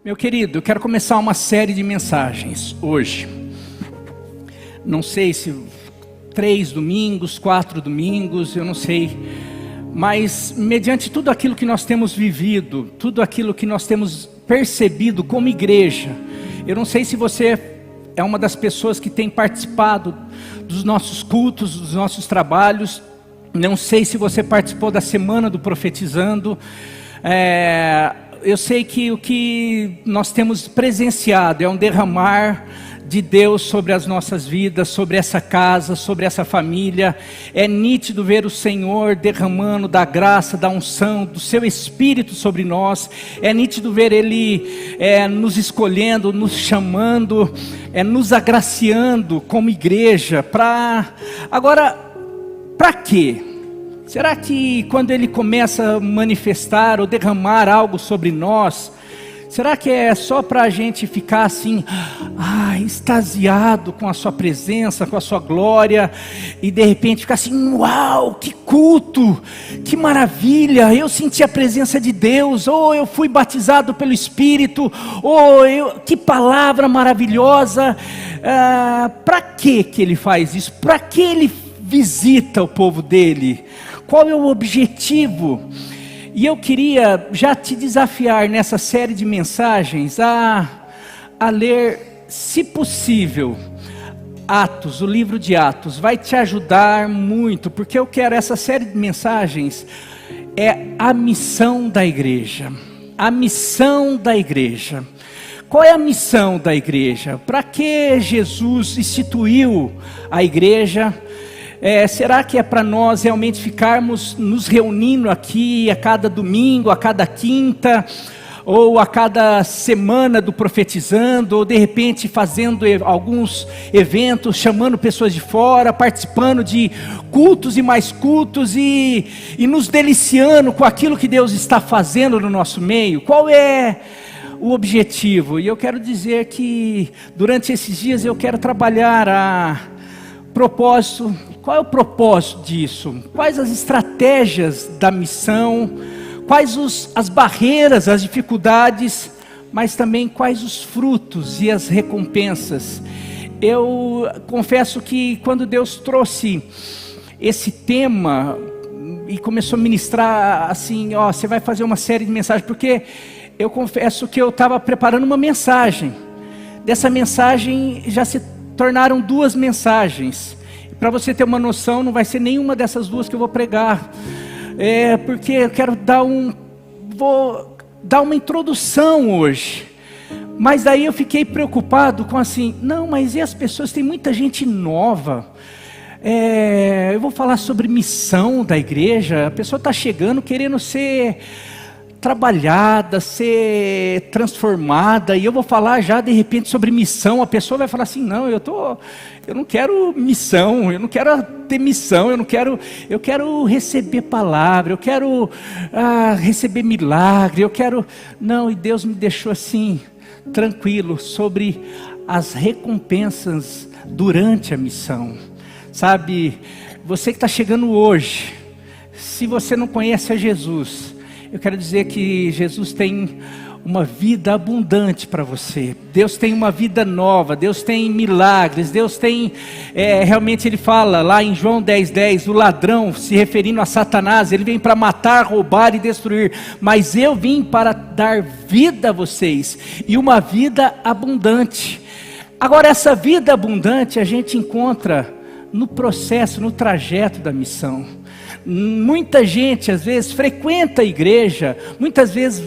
Meu querido, eu quero começar uma série de mensagens hoje. Não sei se 3 domingos, 4 domingos, eu não sei. Mas mediante tudo aquilo que nós temos vivido, tudo aquilo que nós temos percebido como igreja, eu não sei se você é uma das pessoas que tem participado dos nossos cultos, dos nossos trabalhos. Não sei se você participou da semana do Profetizando. Eu sei que o que nós temos presenciado é um derramar de Deus sobre as nossas vidas, sobre essa casa, sobre essa família. É nítido ver o Senhor derramando da graça, da unção, do seu Espírito sobre nós. É nítido ver Ele nos escolhendo, nos chamando, nos agraciando como igreja. Agora, para quê? Será que quando Ele começa a manifestar ou derramar algo sobre nós, será que é só para a gente ficar assim, extasiado com a sua presença, com a sua glória, e de repente ficar assim, uau, que culto, que maravilha, eu senti a presença de Deus, ou eu fui batizado pelo Espírito, que palavra maravilhosa. Para que Ele faz isso? Para que Ele visita o povo dele? Qual é o objetivo? E eu queria já te desafiar nessa série de mensagens a ler, se possível, Atos, o livro de Atos. Vai te ajudar muito, porque eu quero, essa série de mensagens é a missão da igreja. A missão da igreja. Qual é a missão da igreja? Para que Jesus instituiu a igreja? Será que é para nós realmente ficarmos nos reunindo aqui a cada domingo, a cada quinta, ou a cada semana do Profetizando, ou de repente fazendo alguns eventos, chamando pessoas de fora, participando de cultos e mais cultos, e nos deliciando com aquilo que Deus está fazendo no nosso meio? Qual é o objetivo? E eu quero dizer que durante esses dias eu quero trabalhar propósito. Qual é o propósito disso? Quais as estratégias da missão? Quais as barreiras, as dificuldades, mas também quais os frutos e as recompensas? Eu confesso que quando Deus trouxe esse tema e começou a ministrar assim, você vai fazer uma série de mensagens, porque eu confesso que eu estava preparando uma mensagem. Dessa mensagem já se tornaram 2 mensagens. Para você ter uma noção, não vai ser nenhuma dessas 2 que eu vou pregar. Porque eu quero vou dar uma introdução hoje. Mas daí eu fiquei preocupado com assim, mas e as pessoas? Tem muita gente nova. Eu vou falar sobre missão da igreja. A pessoa está chegando querendo ser trabalhada, ser transformada, e eu vou falar já de repente sobre missão. A pessoa vai falar assim, eu não quero missão, eu não quero ter missão, eu quero receber palavra, eu quero receber milagre, e Deus me deixou assim, tranquilo, sobre as recompensas durante a missão. Sabe, você que está chegando hoje, se você não conhece a Jesus, eu quero dizer que Jesus tem uma vida abundante para você. Deus tem uma vida nova, Deus tem milagres, Deus tem, realmente Ele fala lá em João 10:10, o ladrão, se referindo a Satanás, ele vem para matar, roubar e destruir, mas eu vim para dar vida a vocês, e uma vida abundante. Agora, essa vida abundante a gente encontra no processo, no trajeto da missão. Muita gente às vezes frequenta a igreja, muitas vezes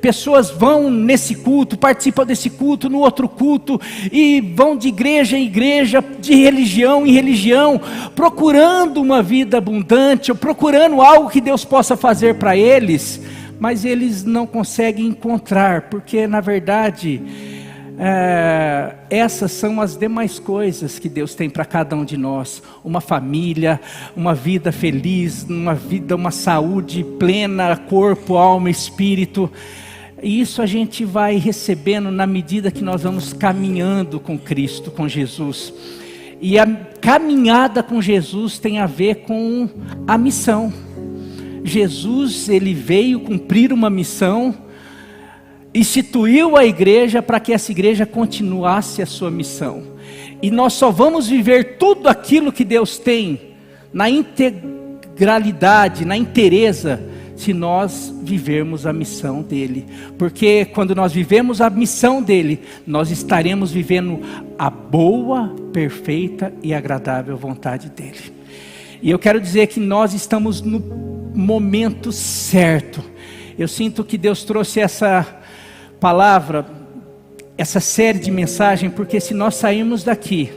pessoas vão nesse culto, participam desse culto, no outro culto, e vão de igreja em igreja, de religião em religião, procurando uma vida abundante, ou procurando algo que Deus possa fazer para eles, mas eles não conseguem encontrar, porque na verdade essas são as demais coisas que Deus tem para cada um de nós: uma família, uma vida feliz, uma saúde plena, corpo, alma, espírito. E isso a gente vai recebendo na medida que nós vamos caminhando com Cristo, com Jesus. E a caminhada com Jesus tem a ver com a missão. Jesus, Ele veio cumprir uma missão, instituiu a igreja para que essa igreja continuasse a sua missão. E nós só vamos viver tudo aquilo que Deus tem na integralidade, na inteireza, se nós vivermos a missão dele. Porque quando nós vivemos a missão dele, nós estaremos vivendo a boa, perfeita e agradável vontade dele. E eu quero dizer que nós estamos no momento certo. Eu sinto que Deus trouxe essa palavra, essa série de mensagens, porque se nós sairmos daqui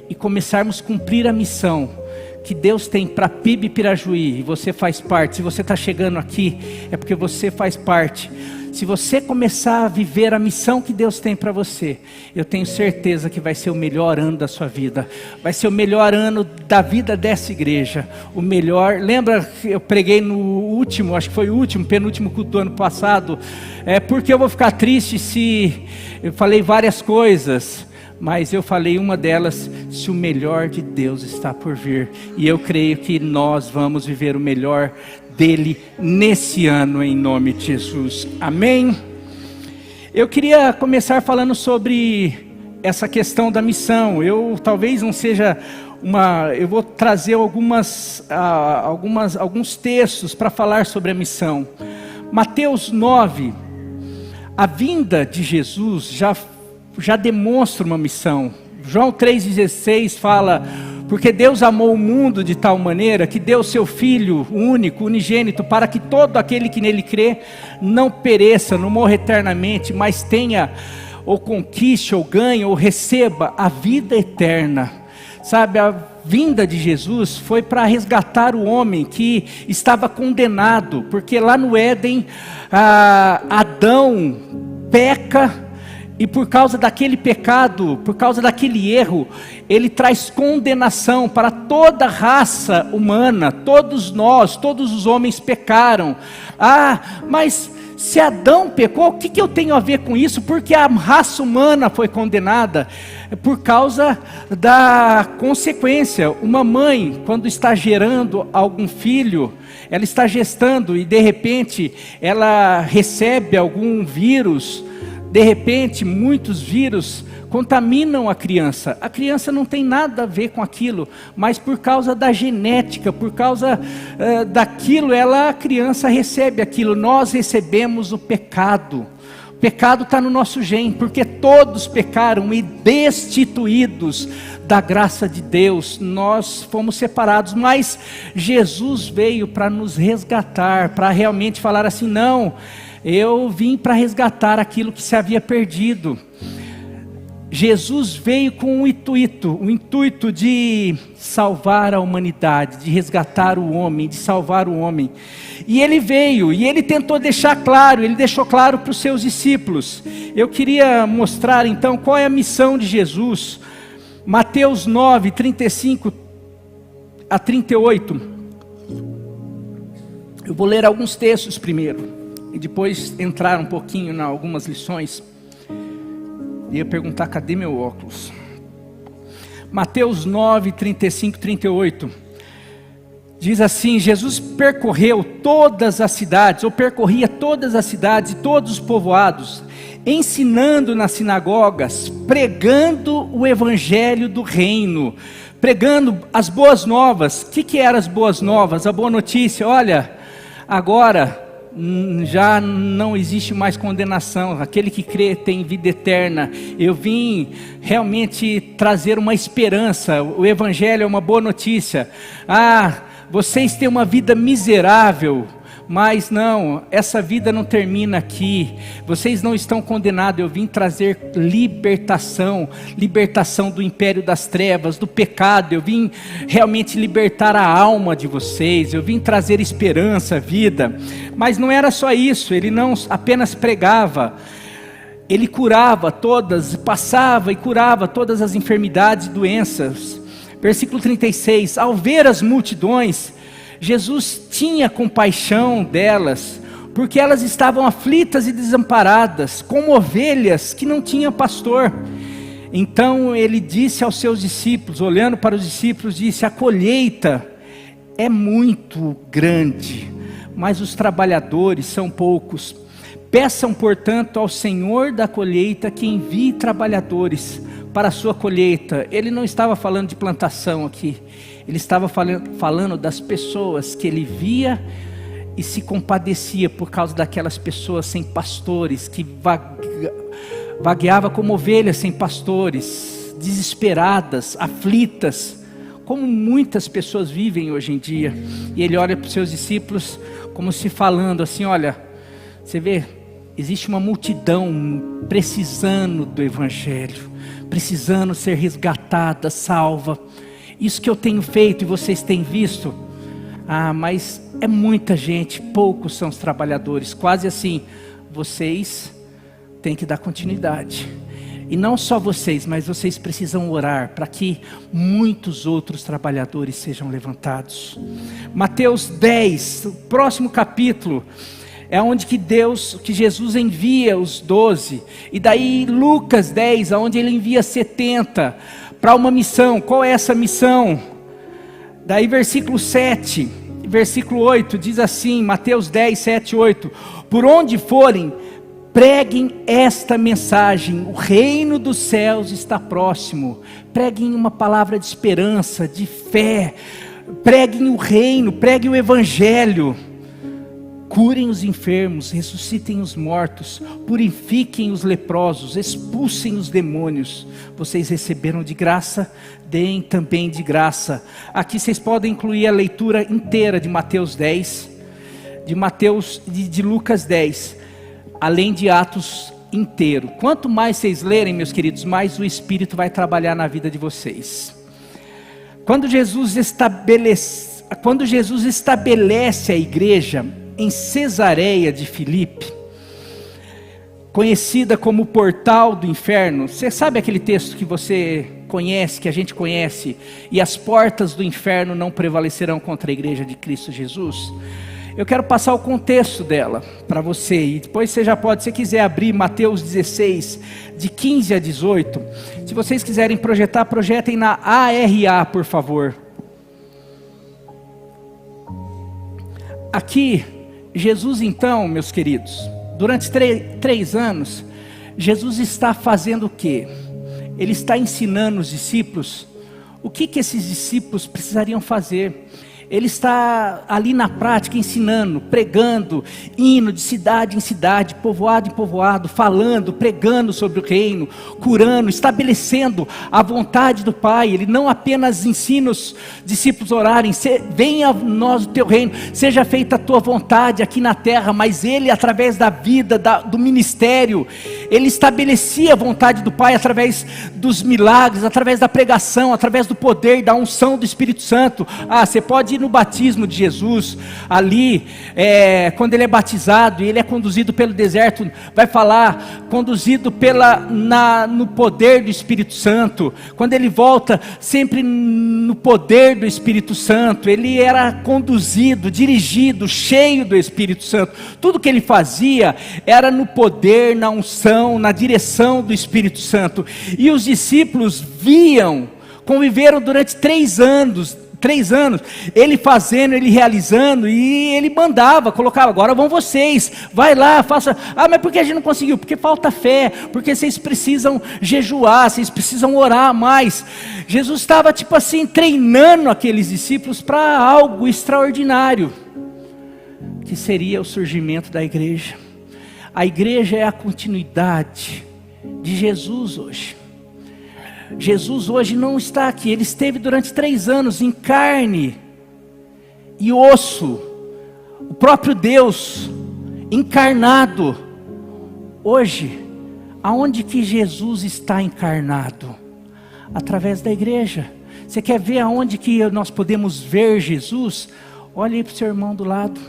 e começarmos a cumprir a missão que Deus tem para PIB Pirajuí, e você faz parte, se você está chegando aqui, é porque você faz parte. Se você começar a viver a missão que Deus tem para você, eu tenho certeza que vai ser o melhor ano da sua vida, vai ser o melhor ano da vida dessa igreja, o melhor. Lembra que eu preguei no último, acho que foi o último, penúltimo culto do ano passado, porque eu vou ficar triste se eu falei várias coisas, mas eu falei uma delas, se o melhor de Deus está por vir, e eu creio que nós vamos viver o melhor dele nesse ano, em nome de Jesus, amém? Eu queria começar falando sobre essa questão da missão. Eu talvez não seja eu vou trazer alguns textos para falar sobre a missão. Mateus 9, a vinda de Jesus já demonstra uma missão. João 3,16 fala: porque Deus amou o mundo de tal maneira que deu seu Filho único, unigênito, para que todo aquele que nele crê não pereça, não morra eternamente, mas tenha, ou conquiste, ou ganhe, ou receba a vida eterna. Sabe, a vinda de Jesus foi para resgatar o homem que estava condenado, porque lá no Éden, Adão peca, e por causa daquele pecado, por causa daquele erro, ele traz condenação para toda a raça humana. Todos nós, todos os homens pecaram. Mas se Adão pecou, o que eu tenho a ver com isso? Porque a raça humana foi condenada por causa da consequência. Uma mãe, quando está gerando algum filho, ela está gestando e de repente ela recebe algum vírus. De repente, muitos vírus contaminam a criança. A criança não tem nada a ver com aquilo, mas por causa da genética, por causa daquilo, a criança recebe aquilo. Nós recebemos o pecado. O pecado está no nosso gene, porque todos pecaram e destituídos da graça de Deus, nós fomos separados, mas Jesus veio para nos resgatar, para realmente falar assim: não, eu vim para resgatar aquilo que se havia perdido. Jesus veio com o intuito de salvar a humanidade, de resgatar o homem, de salvar o homem. E ele veio, e ele tentou deixar claro, ele deixou claro para os seus discípulos. Eu queria mostrar então qual é a missão de Jesus. Mateus 9, 35 a 38. Eu vou ler alguns textos primeiro e depois entrar um pouquinho em algumas lições. Ia perguntar, cadê meu óculos? Mateus 9, 35 e 38. Diz assim: Jesus percorria todas as cidades e todos os povoados, ensinando nas sinagogas, pregando o evangelho do reino, pregando as boas novas. O que eram as boas novas? A boa notícia: olha, agora já não existe mais condenação, aquele que crê tem vida eterna. Eu vim realmente trazer uma esperança, o evangelho é uma boa notícia. Vocês têm uma vida miserável, mas não, essa vida não termina aqui, vocês não estão condenados. Eu vim trazer libertação do império das trevas, do pecado. Eu vim realmente libertar a alma de vocês, eu vim trazer esperança, vida. Mas não era só isso, ele não apenas pregava, ele curava passava e curava todas as enfermidades e doenças. Versículo 36, ao ver as multidões, Jesus tinha compaixão delas, porque elas estavam aflitas e desamparadas, como ovelhas que não tinham pastor. Então ele disse aos seus discípulos, olhando para os discípulos, disse: a colheita é muito grande, mas os trabalhadores são poucos. Peçam, portanto, ao Senhor da colheita que envie trabalhadores para a sua colheita. Ele não estava falando de plantação aqui, ele estava falando das pessoas que ele via e se compadecia por causa daquelas pessoas sem pastores, que vagueava como ovelhas sem pastores, desesperadas, aflitas, como muitas pessoas vivem hoje em dia. E ele olha para os seus discípulos como se falando assim: olha, você vê, existe uma multidão precisando do Evangelho, precisando ser resgatada, salva. Isso que eu tenho feito e vocês têm visto, mas é muita gente, poucos são os trabalhadores. Quase assim, vocês têm que dar continuidade. E não só vocês, mas vocês precisam orar para que muitos outros trabalhadores sejam levantados. Mateus 10, o próximo capítulo, é onde que Jesus envia os 12. E daí Lucas 10, onde ele envia 70 para uma missão. Qual é essa missão? Daí versículo 7, versículo 8, diz assim, Mateus 10, 7, 8. Por onde forem, preguem esta mensagem: o reino dos céus está próximo. Preguem uma palavra de esperança, de fé. Preguem o reino, preguem o Evangelho. Curem os enfermos, ressuscitem os mortos, purifiquem os leprosos, expulsem os demônios. Vocês receberam de graça, deem também de graça. Aqui vocês podem incluir a leitura inteira de Mateus 10, de Lucas 10, além de Atos inteiro. Quanto mais vocês lerem, meus queridos, mais o Espírito vai trabalhar na vida de vocês. Quando Jesus estabelece a igreja em Cesareia de Filipe, conhecida como o portal do inferno. Você sabe aquele texto que você conhece, que a gente conhece? E as portas do inferno não prevalecerão contra a igreja de Cristo Jesus. Eu quero passar o contexto dela para você, e depois você já pode, se quiser abrir Mateus 16, de 15 a 18. Se vocês quiserem projetar, projetem na ARA, por favor. Aqui, Jesus então, meus queridos, durante 3 anos, Jesus está fazendo o quê? Ele está ensinando os discípulos o que esses discípulos precisariam fazer. Ele está ali na prática ensinando, pregando, indo de cidade em cidade, povoado em povoado, falando, pregando sobre o reino, curando, estabelecendo a vontade do Pai. Ele não apenas ensina os discípulos a orarem: venha a nós o teu reino, seja feita a tua vontade aqui na terra, mas ele, através da vida, do ministério, ele estabelecia a vontade do Pai através dos milagres, através da pregação, através do poder, da unção do Espírito Santo. Você pode no batismo de Jesus, ali, quando ele é batizado e ele é conduzido pelo deserto, vai falar, conduzido no poder do Espírito Santo. Quando ele volta, sempre no poder do Espírito Santo, ele era conduzido, dirigido, cheio do Espírito Santo. Tudo que ele fazia era no poder, na unção, na direção do Espírito Santo. E os discípulos conviveram durante 3 anos, ele fazendo, ele realizando, e ele mandava, colocava: agora vão vocês, vai lá, faça. Mas por que a gente não conseguiu? Porque falta fé, porque vocês precisam jejuar, vocês precisam orar mais. Jesus estava treinando aqueles discípulos para algo extraordinário, que seria o surgimento da igreja. A igreja é a continuidade de Jesus hoje. Jesus hoje não está aqui, ele esteve durante 3 anos em carne e osso, o próprio Deus encarnado. Hoje, aonde que Jesus está encarnado? Através da igreja. Você quer ver aonde que nós podemos ver Jesus? Olha aí para o seu irmão do lado.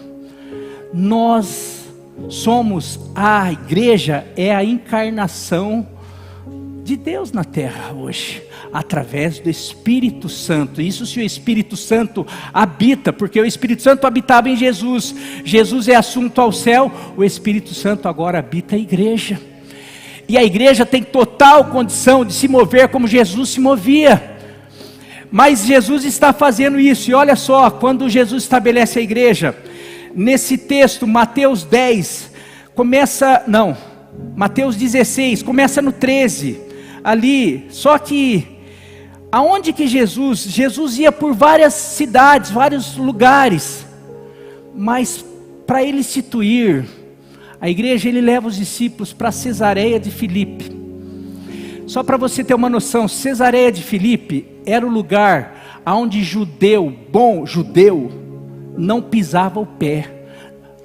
Nós somos a igreja, é a encarnação de Deus na terra hoje, através do Espírito Santo. Isso se o Espírito Santo habita, porque o Espírito Santo habitava em Jesus. Jesus é assunto ao céu, o Espírito Santo agora habita a igreja. E a igreja tem total condição de se mover como Jesus se movia. Mas Jesus está fazendo isso, e olha só, quando Jesus estabelece a igreja, nesse texto, Mateus 10, Mateus 16, começa no 13, ali, só que, aonde que Jesus ia por várias cidades, vários lugares, mas para ele instituir a igreja, ele leva os discípulos para Cesareia de Filipe. Só para você ter uma noção, Cesareia de Filipe era o lugar onde bom judeu, não pisava o pé.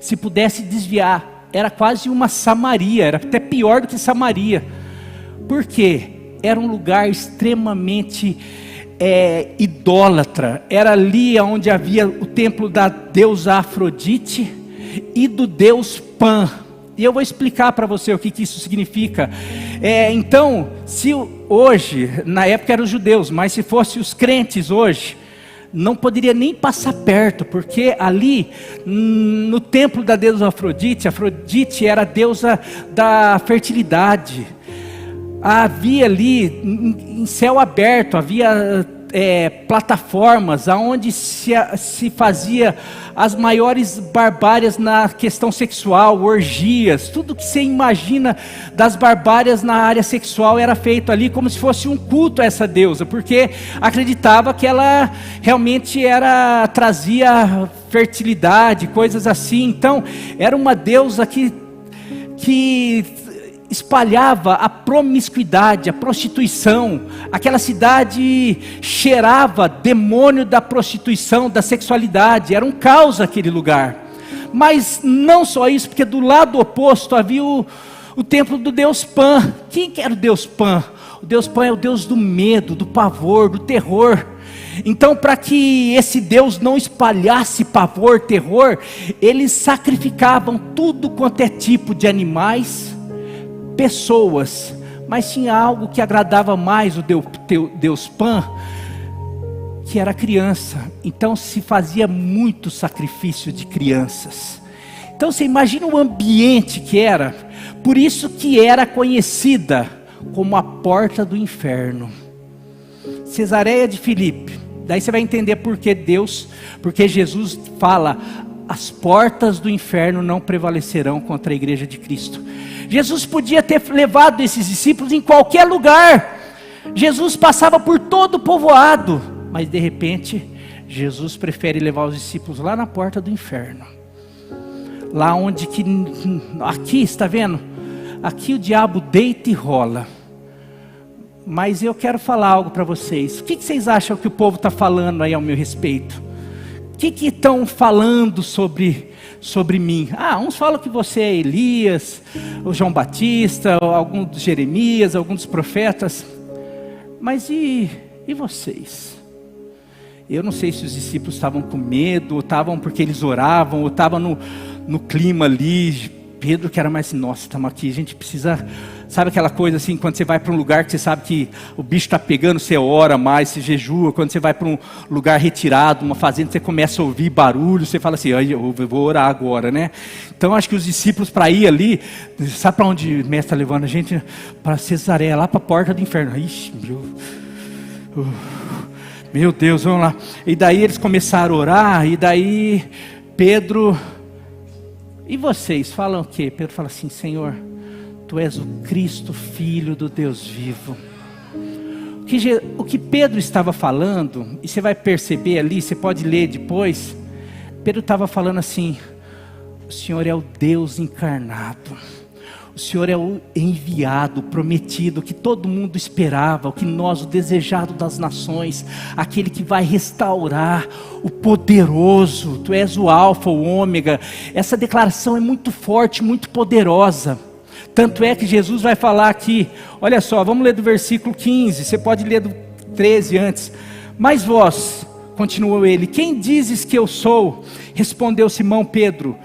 Se pudesse desviar, era quase uma Samaria, era até pior do que Samaria. Por quê? Era um lugar extremamente idólatra. Era ali onde havia o templo da deusa Afrodite e do deus Pan. E eu vou explicar para você o que isso significa. Então, se hoje, na época eram os judeus, mas se fossem os crentes hoje, não poderia nem passar perto, porque ali, no templo da deusa Afrodite, Afrodite era a deusa da fertilidade. Havia ali, em céu aberto, havia plataformas onde se fazia as maiores barbárias na questão sexual, orgias, tudo que você imagina das barbárias na área sexual era feito ali como se fosse um culto a essa deusa, porque acreditava que ela realmente trazia fertilidade, coisas assim. Então era uma deusa que espalhava a promiscuidade, a prostituição. Aquela cidade cheirava demônio da prostituição, da sexualidade. Era um caos aquele lugar. Mas não só isso, porque do lado oposto havia o templo do deus Pan. Quem que era o deus Pan? O deus Pan é o deus do medo, do pavor, do terror. Então, para que esse Deus não espalhasse pavor, terror, eles sacrificavam tudo quanto é tipo de animais, pessoas, mas tinha algo que agradava mais o deus Pan, que era criança. Então se fazia muito sacrifício de crianças. Então você imagina o ambiente que era. Por isso que era conhecida como a porta do inferno. Cesareia de Filipe. Daí você vai entender porque Jesus fala: as portas do inferno não prevalecerão contra a igreja de Cristo. Jesus podia ter levado esses discípulos em qualquer lugar. Jesus passava por todo o povoado, mas de repente Jesus prefere levar os discípulos lá na porta do inferno. Lá onde aqui está vendo? Aqui o diabo deita e rola. Mas eu quero falar algo para vocês. O que vocês acham que o povo está falando aí ao meu respeito? O que estão falando sobre mim? Uns falam que você é Elias, o João Batista, algum dos Jeremias, algum dos profetas. Mas e vocês? Eu não sei se os discípulos estavam com medo, ou estavam porque eles oravam, ou estavam no clima ali. Pedro que era mais, nossa, estamos aqui, a gente precisa, sabe aquela coisa assim, quando você vai para um lugar que você sabe que o bicho está pegando, você ora mais, você jejua. Quando você vai para um lugar retirado, uma fazenda, você começa a ouvir barulho, você fala assim, eu vou orar agora, né? Então acho que os discípulos para ir ali, sabe para onde o mestre está levando a gente? Para Cesareia, lá para a porta do inferno. Ixi, meu Deus, vamos lá. E daí eles começaram a orar, e daí Pedro... E vocês falam o quê? Pedro fala assim: Senhor, Tu és o Cristo, Filho do Deus vivo. O que Pedro estava falando, e você vai perceber ali, você pode ler depois, Pedro estava falando assim: o Senhor é o Deus encarnado. O Senhor é o enviado, o prometido, que todo mundo esperava, o que nós, o desejado das nações, aquele que vai restaurar, o poderoso. Tu és o alfa, o ômega. Essa declaração é muito forte, muito poderosa. Tanto é que Jesus vai falar aqui, olha só, vamos ler do versículo 15, você pode ler do 13 antes. Mas vós, continuou ele, quem dizes que eu sou? Respondeu Simão Pedro,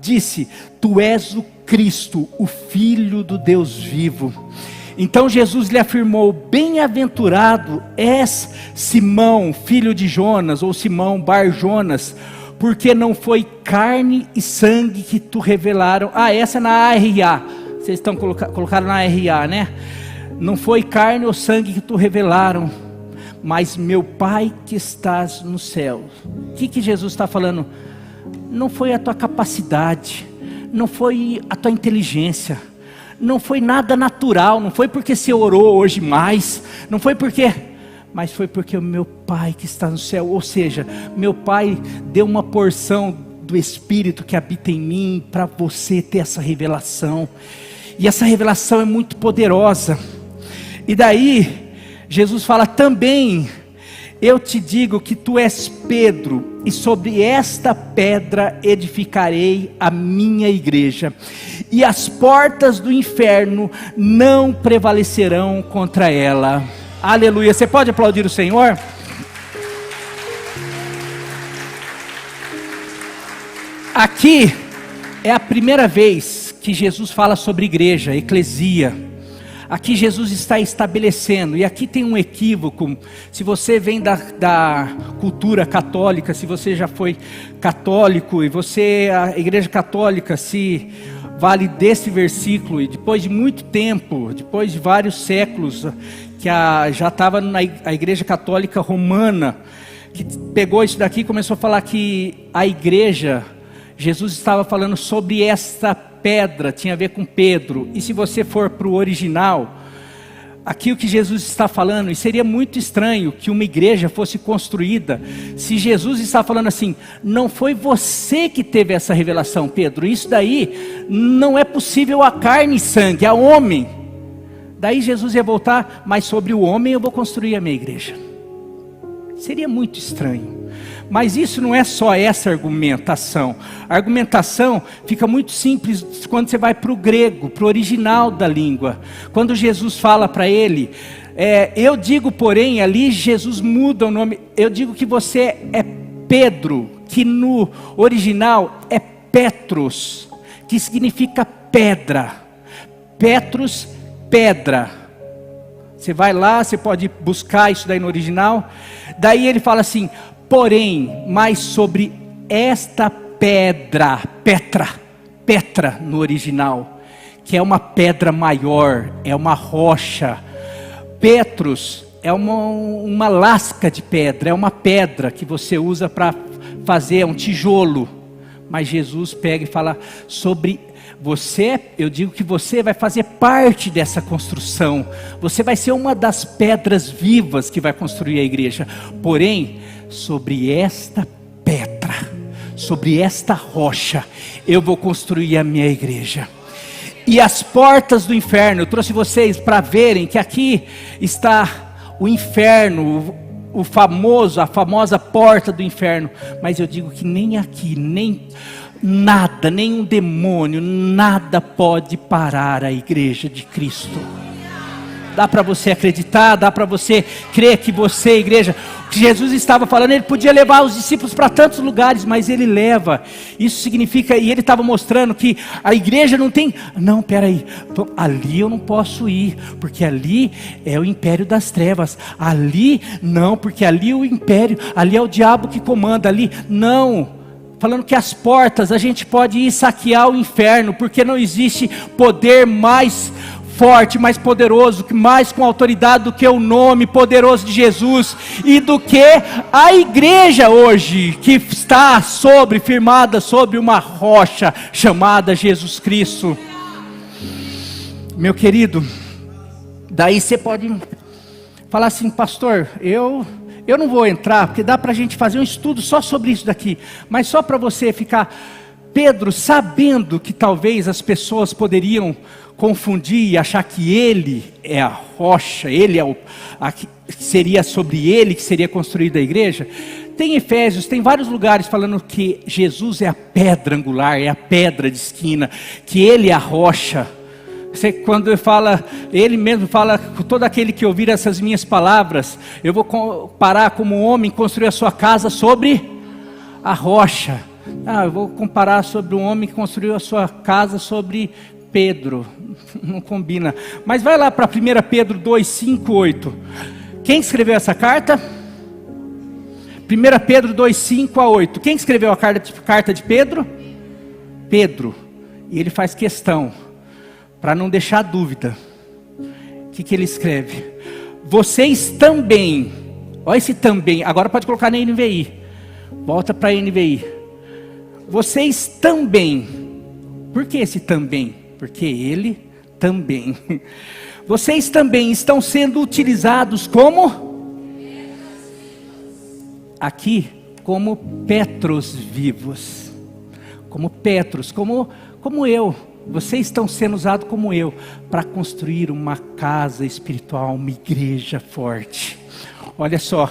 disse, Tu és o Cristo, o Filho do Deus vivo. Então Jesus lhe afirmou: bem-aventurado és Simão, filho de Jonas, ou Simão Bar Jonas, porque não foi carne e sangue que tu revelaram. Essa é na RA, vocês estão colocaram na RA, né? Não foi carne ou sangue que tu revelaram, mas meu Pai que estás no céu. O que Jesus está falando? Não foi a tua capacidade, não foi a tua inteligência, não foi nada natural, não foi porque você orou hoje mais, não foi porque, mas foi porque o meu Pai que está no céu, ou seja, meu Pai deu uma porção do Espírito que habita em mim, para você ter essa revelação, e essa revelação é muito poderosa. E daí, Jesus fala também, eu te digo que tu és Pedro, e sobre esta pedra edificarei a minha igreja, e as portas do inferno não prevalecerão contra ela. Aleluia, você pode aplaudir o Senhor? Aqui é a primeira vez que Jesus fala sobre igreja, eclesia. Aqui Jesus está estabelecendo, e aqui tem um equívoco. Se você vem da cultura católica, se você já foi católico, e a igreja católica se vale desse versículo, e depois de muito tempo, depois de vários séculos, que já estava a igreja católica romana, que pegou isso daqui e começou a falar que a igreja, Jesus estava falando sobre esta pedra, tinha a ver com Pedro. E se você for para o original, aqui o que Jesus está falando, e seria muito estranho que uma igreja fosse construída, se Jesus está falando assim, não foi você que teve essa revelação, Pedro, isso daí não é possível a carne e sangue, a homem. Daí Jesus ia voltar, mas sobre o homem eu vou construir a minha igreja. Seria muito estranho. Mas isso não é só essa argumentação. A argumentação fica muito simples quando você vai para o grego, para o original da língua. Quando Jesus fala para ele, eu digo porém, ali Jesus muda o nome, eu digo que você é Pedro, que no original é Petros, que significa pedra. Petros, pedra. Você vai lá, você pode buscar isso daí no original. Daí ele fala assim, porém, mas sobre esta pedra, Petra no original, que é uma pedra maior, é uma rocha. Petros é uma lasca de pedra, é uma pedra que você usa para fazer, é um tijolo. Mas Jesus pega e fala sobre você, eu digo que você vai fazer parte dessa construção. Você vai ser uma das pedras vivas que vai construir a igreja. Porém, sobre esta pedra, sobre esta rocha, eu vou construir a minha igreja. E as portas do inferno, eu trouxe vocês para verem que aqui está o inferno, a famosa porta do inferno. Mas eu digo que nem aqui, nem nada, nenhum demônio, nada pode parar a igreja de Cristo. Dá para você acreditar, dá para você crer que você, igreja, o que Jesus estava falando, ele podia levar os discípulos para tantos lugares, mas ele leva. Isso significa, e ele estava mostrando que a igreja não tem, não, peraí, ali eu não posso ir, porque ali é o império das trevas, ali não, porque ali é o império, ali é o diabo que comanda, ali não. Falando que as portas, a gente pode ir saquear o inferno, porque não existe poder mais forte, mais poderoso, mais com autoridade do que o nome poderoso de Jesus, e do que a igreja hoje, que está firmada sobre uma rocha, chamada Jesus Cristo. Meu querido, daí você pode falar assim, pastor, eu não vou entrar, porque dá para a gente fazer um estudo só sobre isso daqui, mas só para você ficar, Pedro, sabendo que talvez as pessoas poderiam confundir e achar que ele é a rocha, ele é seria sobre ele que seria construída a igreja. Tem Efésios, tem vários lugares falando que Jesus é a pedra angular, é a pedra de esquina, que ele é a rocha. Quando fala, ele mesmo fala, todo aquele que ouvir essas minhas palavras, eu vou comparar como um homem construiu a sua casa sobre a rocha. Eu vou comparar sobre um homem que construiu a sua casa sobre Pedro. Não combina. Mas vai lá para 1 Pedro 2, 5, 8. Quem escreveu essa carta? 1 Pedro 2, 5 a 8. Quem escreveu a carta de Pedro? Pedro. E ele faz questão, para não deixar dúvida. O que ele escreve? Vocês também. Olha esse também. Agora pode colocar na NVI. Volta para a NVI. Vocês também. Por que esse também? Porque ele também. Vocês também estão sendo utilizados como? Aqui, como Petros vivos. Como Petros, como eu. Vocês estão sendo usados como eu, para construir uma casa espiritual, uma igreja forte. Olha só,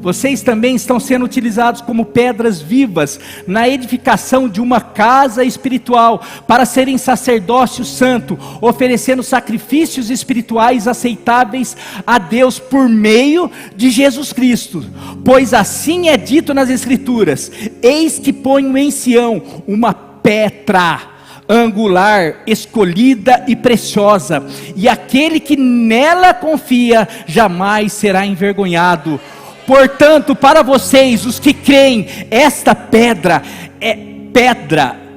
vocês também estão sendo utilizados como pedras vivas, na edificação de uma casa espiritual, para serem sacerdócio santo, oferecendo sacrifícios espirituais aceitáveis a Deus por meio de Jesus Cristo. Pois assim é dito nas Escrituras: eis que ponho em Sião uma pedra angular, escolhida e preciosa, e aquele que nela confia jamais será envergonhado. Portanto, para vocês, os que creem, esta pedra é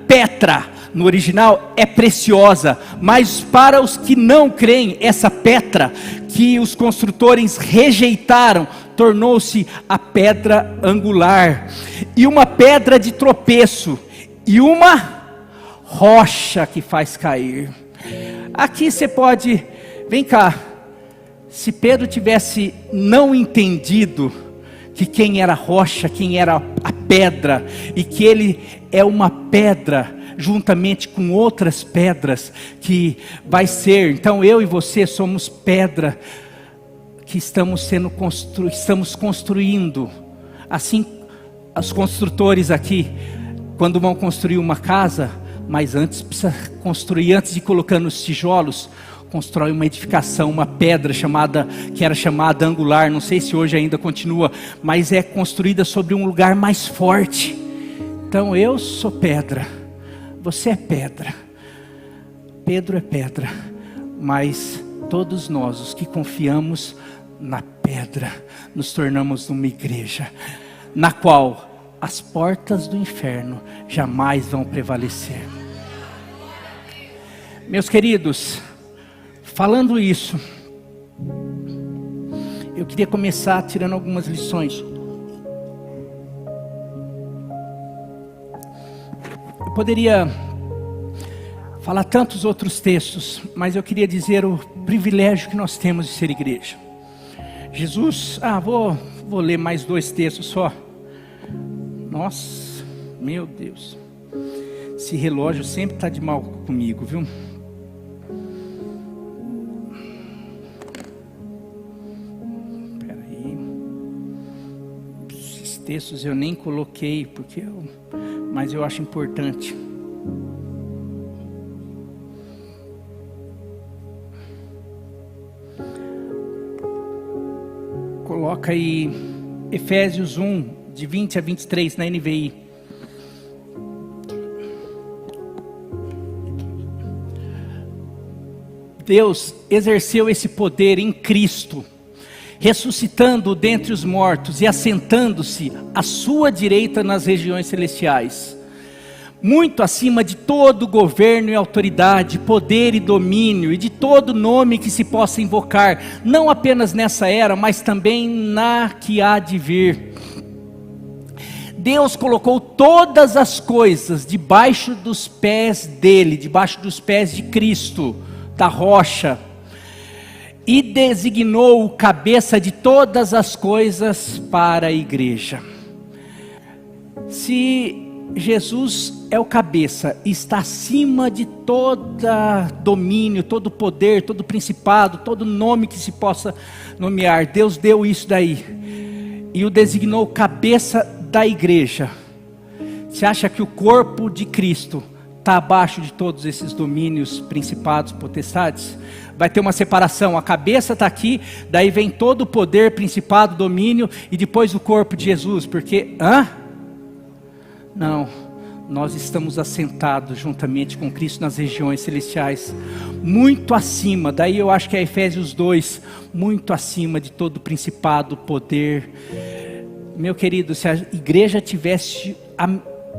Petra, no original é preciosa, mas para os que não creem, essa Petra, que os construtores rejeitaram, tornou-se a pedra angular, e uma pedra de tropeço, e uma rocha que faz cair. Aqui você pode, vem cá, se Pedro tivesse não entendido que quem era a rocha, quem era a pedra, e que ele é uma pedra, juntamente com outras pedras, que vai ser, então eu e você somos pedra, que estamos construindo, assim, os construtores aqui, quando vão construir uma casa, mas antes precisa construir, antes de colocar nos tijolos, constrói uma edificação, uma pedra que era chamada angular, não sei se hoje ainda continua, mas é construída sobre um lugar mais forte. Então eu sou pedra, você é pedra, Pedro é pedra, mas todos nós, os que confiamos na pedra, nos tornamos uma igreja, na qual as portas do inferno jamais vão prevalecer. Meus queridos, falando isso, eu queria começar tirando algumas lições. Eu poderia falar tantos outros textos, mas eu queria dizer o privilégio que nós temos de ser igreja. Jesus, vou ler mais 2 textos só. Nossa, meu Deus, esse relógio sempre está de mal comigo, viu? Espera aí, esses textos eu nem coloquei, mas eu acho importante. Coloca aí Efésios 1, de 20 a 23 na NVI. Deus exerceu esse poder em Cristo, ressuscitando dentre os mortos e assentando-se à sua direita nas regiões celestiais, muito acima de todo governo e autoridade, poder e domínio, e de todo nome que se possa invocar, não apenas nessa era, mas também na que há de vir. Deus colocou todas as coisas debaixo dos pés dele, debaixo dos pés de Cristo, da rocha, e designou o cabeça de todas as coisas para a igreja. Se Jesus é o cabeça, está acima de todo domínio, todo poder, todo principado, todo nome que se possa nomear, Deus deu isso daí, e o designou cabeça da igreja. Você acha que o corpo de Cristo está abaixo de todos esses domínios, principados, potestades? Vai ter uma separação, a cabeça está aqui, daí vem todo o poder, principado, domínio, e depois o corpo de Jesus, porque, não, nós estamos assentados juntamente com Cristo nas regiões celestiais, muito acima, daí eu acho que é Efésios 2, muito acima de todo principado, poder. Meu querido, se a igreja tivesse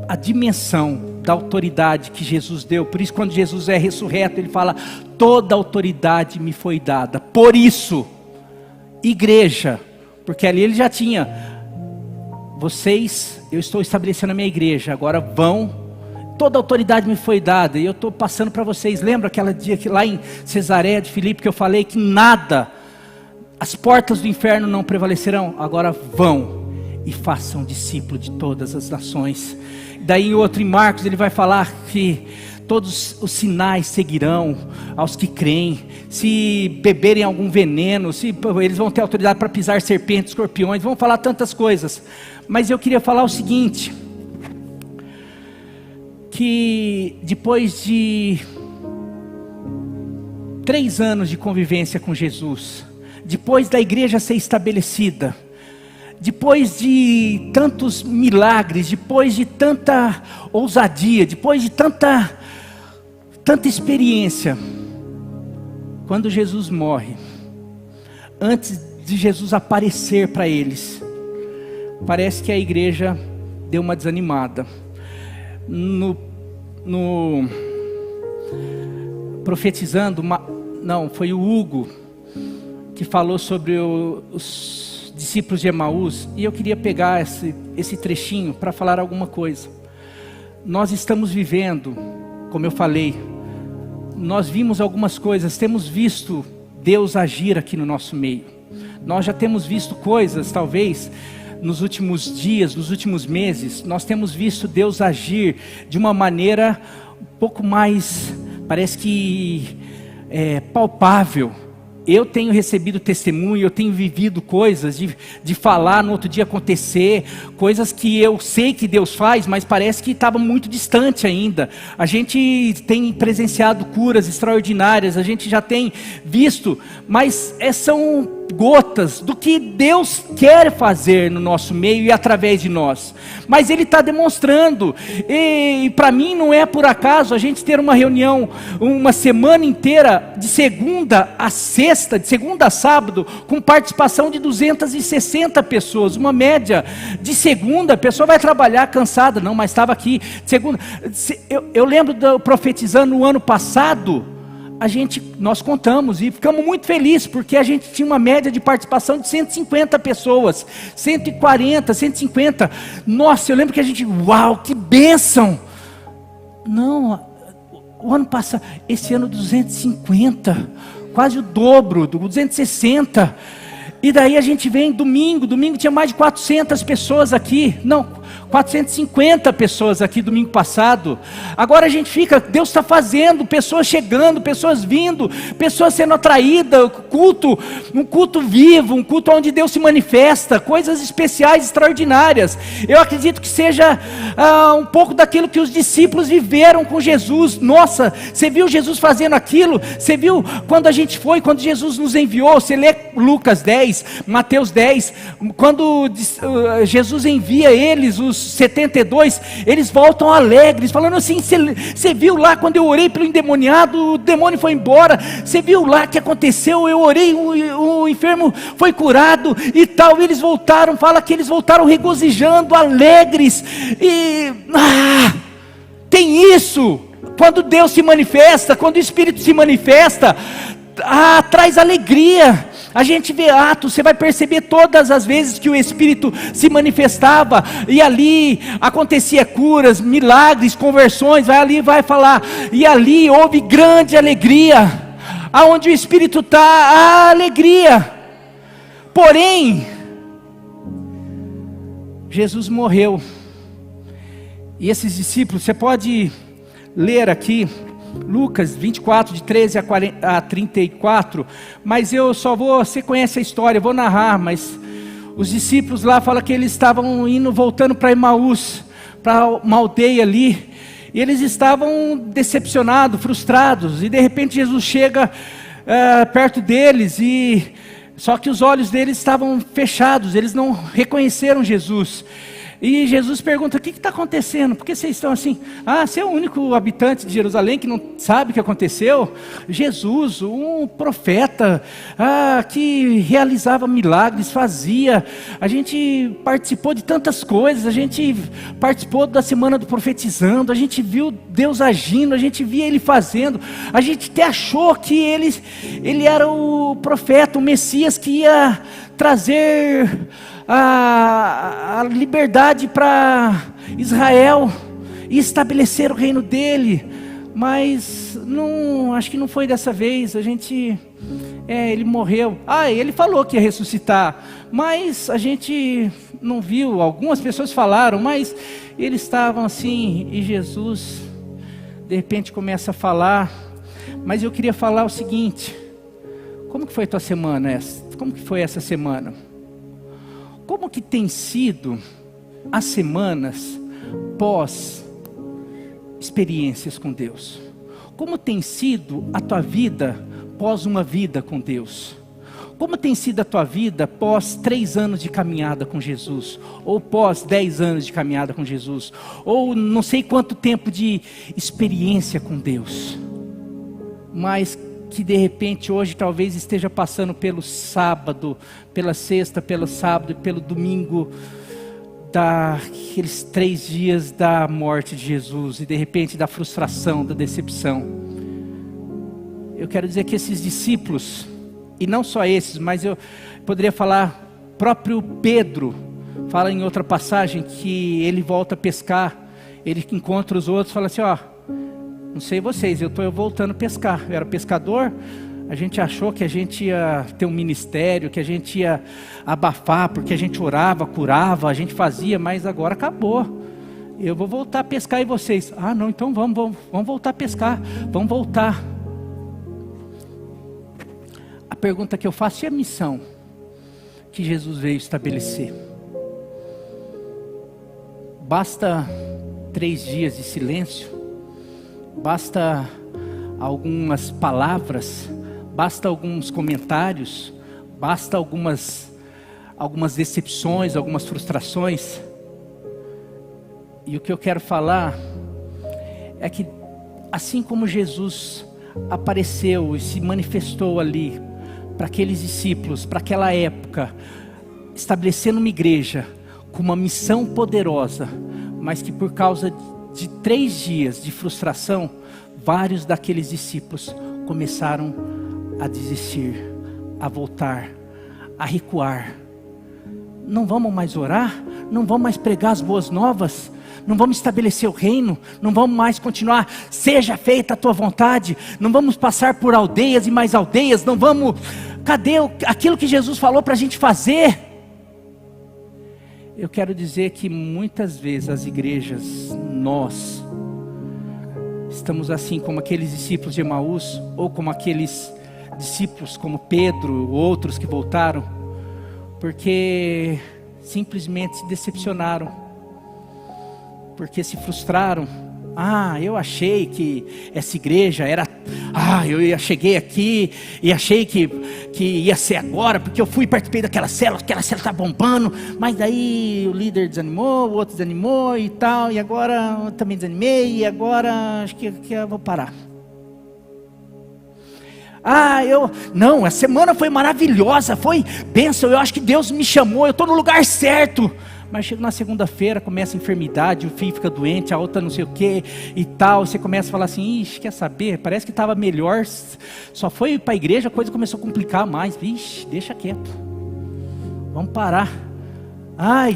a dimensão da autoridade que Jesus deu, por isso quando Jesus é ressurreto, ele fala, toda autoridade me foi dada, por isso, igreja, porque ali ele já tinha, vocês, eu estou estabelecendo a minha igreja, agora vão, toda a autoridade me foi dada. E eu estou passando para vocês. Lembra aquele dia que lá em Cesareia de Filipe que eu falei que nada, as portas do inferno não prevalecerão? Agora vão e façam discípulo de todas as nações. Daí em outro, em Marcos, ele vai falar que todos os sinais seguirão aos que creem. Se beberem algum veneno, eles vão ter autoridade para pisar serpentes, escorpiões. Vão falar tantas coisas. Mas eu queria falar o seguinte, que depois de 3 anos de convivência com Jesus, depois da igreja ser estabelecida, depois de tantos milagres, depois de tanta ousadia, depois de tanta experiência, quando Jesus morre, antes de Jesus aparecer para eles, parece que a igreja deu uma desanimada. Profetizando, não, foi o Hugo que falou sobre os discípulos de Emaús, e eu queria pegar esse trechinho para falar alguma coisa. Nós estamos vivendo, como eu falei, nós vimos algumas coisas, temos visto Deus agir aqui no nosso meio. Nós já temos visto coisas, talvez, nos últimos dias, nos últimos meses, nós temos visto Deus agir de uma maneira um pouco mais, parece que palpável. Eu tenho recebido testemunho, eu tenho vivido coisas de falar, no outro dia acontecer, coisas que eu sei que Deus faz, mas parece que estava muito distante ainda. A gente tem presenciado curas extraordinárias, a gente já tem visto, mas são gotas do que Deus quer fazer no nosso meio e através de nós. Mas Ele está demonstrando, e para mim não é por acaso a gente ter uma reunião, uma semana inteira, de segunda a sexta, de segunda a sábado, com participação de 260 pessoas, uma média. De segunda, a pessoa vai trabalhar cansada, não, mas estava aqui. De segunda, eu lembro profetizando no ano passado, nós contamos e ficamos muito felizes, porque a gente tinha uma média de participação de 150 pessoas, 140, 150, nossa, eu lembro que a gente, uau, que bênção. Não, o ano passado, esse ano 250, quase o dobro, 260, e daí a gente vem domingo tinha mais de 400 pessoas aqui, não, 450 pessoas aqui domingo passado. Agora a gente fica, Deus está fazendo, pessoas chegando, pessoas vindo, pessoas sendo atraídas, um culto vivo, um culto onde Deus se manifesta, coisas especiais, extraordinárias. Eu acredito que seja um pouco daquilo que os discípulos viveram com Jesus. Nossa, você viu Jesus fazendo aquilo? Você viu quando a gente foi, quando Jesus nos enviou? Você lê Lucas 10, Mateus 10, quando Jesus envia eles, os 72, eles voltam alegres, falando assim: você viu lá quando eu orei pelo endemoniado, o demônio foi embora, você viu lá que aconteceu, eu orei, o enfermo foi curado e tal. E eles voltaram, fala que eles voltaram regozijando, alegres, e tem isso, quando Deus se manifesta, quando o Espírito se manifesta, traz alegria. A gente vê Atos, você vai perceber todas as vezes que o Espírito se manifestava, e ali acontecia curas, milagres, conversões, vai falar, e ali houve grande alegria. Aonde o Espírito está, há alegria. Porém, Jesus morreu, e esses discípulos, você pode ler aqui, Lucas 24, de 13 a 34, mas eu só você conhece a história, eu vou narrar, mas os discípulos lá falam que eles estavam voltando para Emaús, para uma aldeia ali, e eles estavam decepcionados, frustrados, e de repente Jesus chega perto deles, só que os olhos deles estavam fechados, eles não reconheceram Jesus. E Jesus pergunta: o que está acontecendo? Por que vocês estão assim? Você é o único habitante de Jerusalém que não sabe o que aconteceu? Jesus, um profeta, que realizava milagres, fazia. A gente participou de tantas coisas, a gente participou da semana do profetizando, a gente viu Deus agindo, a gente via Ele fazendo, a gente até achou que Ele era o profeta, o Messias que ia trazer a liberdade para Israel, e estabelecer o reino dele. Mas não, acho que não foi dessa vez. Ele morreu. Ele falou que ia ressuscitar, mas a gente não viu. Algumas pessoas falaram, mas eles estavam assim, e Jesus de repente começa a falar. Mas eu queria falar o seguinte: como que foi a tua semana? Como que foi essa semana? Como que tem sido as semanas pós experiências com Deus? Como tem sido a tua vida pós uma vida com Deus? Como tem sido a tua vida pós 3 anos de caminhada com Jesus? Ou pós 10 anos de caminhada com Jesus? Ou não sei quanto tempo de experiência com Deus, mas que de repente hoje talvez esteja passando pelo sábado, pela sexta, pelo sábado e pelo domingo, daqueles 3 dias da morte de Jesus, e de repente da frustração, da decepção. Eu quero dizer que esses discípulos, e não só esses, mas eu poderia falar, próprio Pedro fala em outra passagem que ele volta a pescar, ele encontra os outros e fala assim: não sei vocês, eu estou voltando a pescar. Eu era pescador, a gente achou que a gente ia ter um ministério, que a gente ia abafar, porque a gente orava, curava, a gente fazia, mas agora acabou. Eu vou voltar a pescar, e vocês? Não, então vamos voltar a pescar, vamos voltar. A pergunta que eu faço é a missão que Jesus veio estabelecer. Basta 3 dias de silêncio? Basta algumas palavras? Basta alguns comentários? Basta algumas decepções, algumas frustrações? E o que eu quero falar é que assim como Jesus apareceu e se manifestou ali para aqueles discípulos, para aquela época, estabelecendo uma igreja com uma missão poderosa, mas que por causa de 3 dias de frustração, vários daqueles discípulos começaram a desistir, a voltar, a recuar. Não vamos mais orar? Não vamos mais pregar as boas novas? Não vamos estabelecer o reino? Não vamos mais continuar, seja feita a tua vontade? Não vamos passar por aldeias e mais aldeias? Não vamos, cadê aquilo que Jesus falou para a gente fazer? Eu quero dizer que muitas vezes as igrejas, nós estamos assim como aqueles discípulos de Emaús, ou como aqueles discípulos como Pedro, outros que voltaram, porque simplesmente se decepcionaram, porque se frustraram. Eu achei que essa igreja era... eu cheguei aqui e achei que ia ser agora, porque eu fui e participei daquela célula está bombando, mas daí o líder desanimou, o outro desanimou e tal, e agora eu também desanimei, e agora acho que eu vou parar. Não, a semana foi maravilhosa, foi bênção, eu acho que Deus me chamou, eu estou no lugar certo. Mas chega na segunda-feira, começa a enfermidade, o filho fica doente, a outra não sei o que e tal. Você começa a falar assim: ixi, quer saber? Parece que estava melhor, só foi para a igreja, a coisa começou a complicar mais. Ixi, deixa quieto, vamos parar.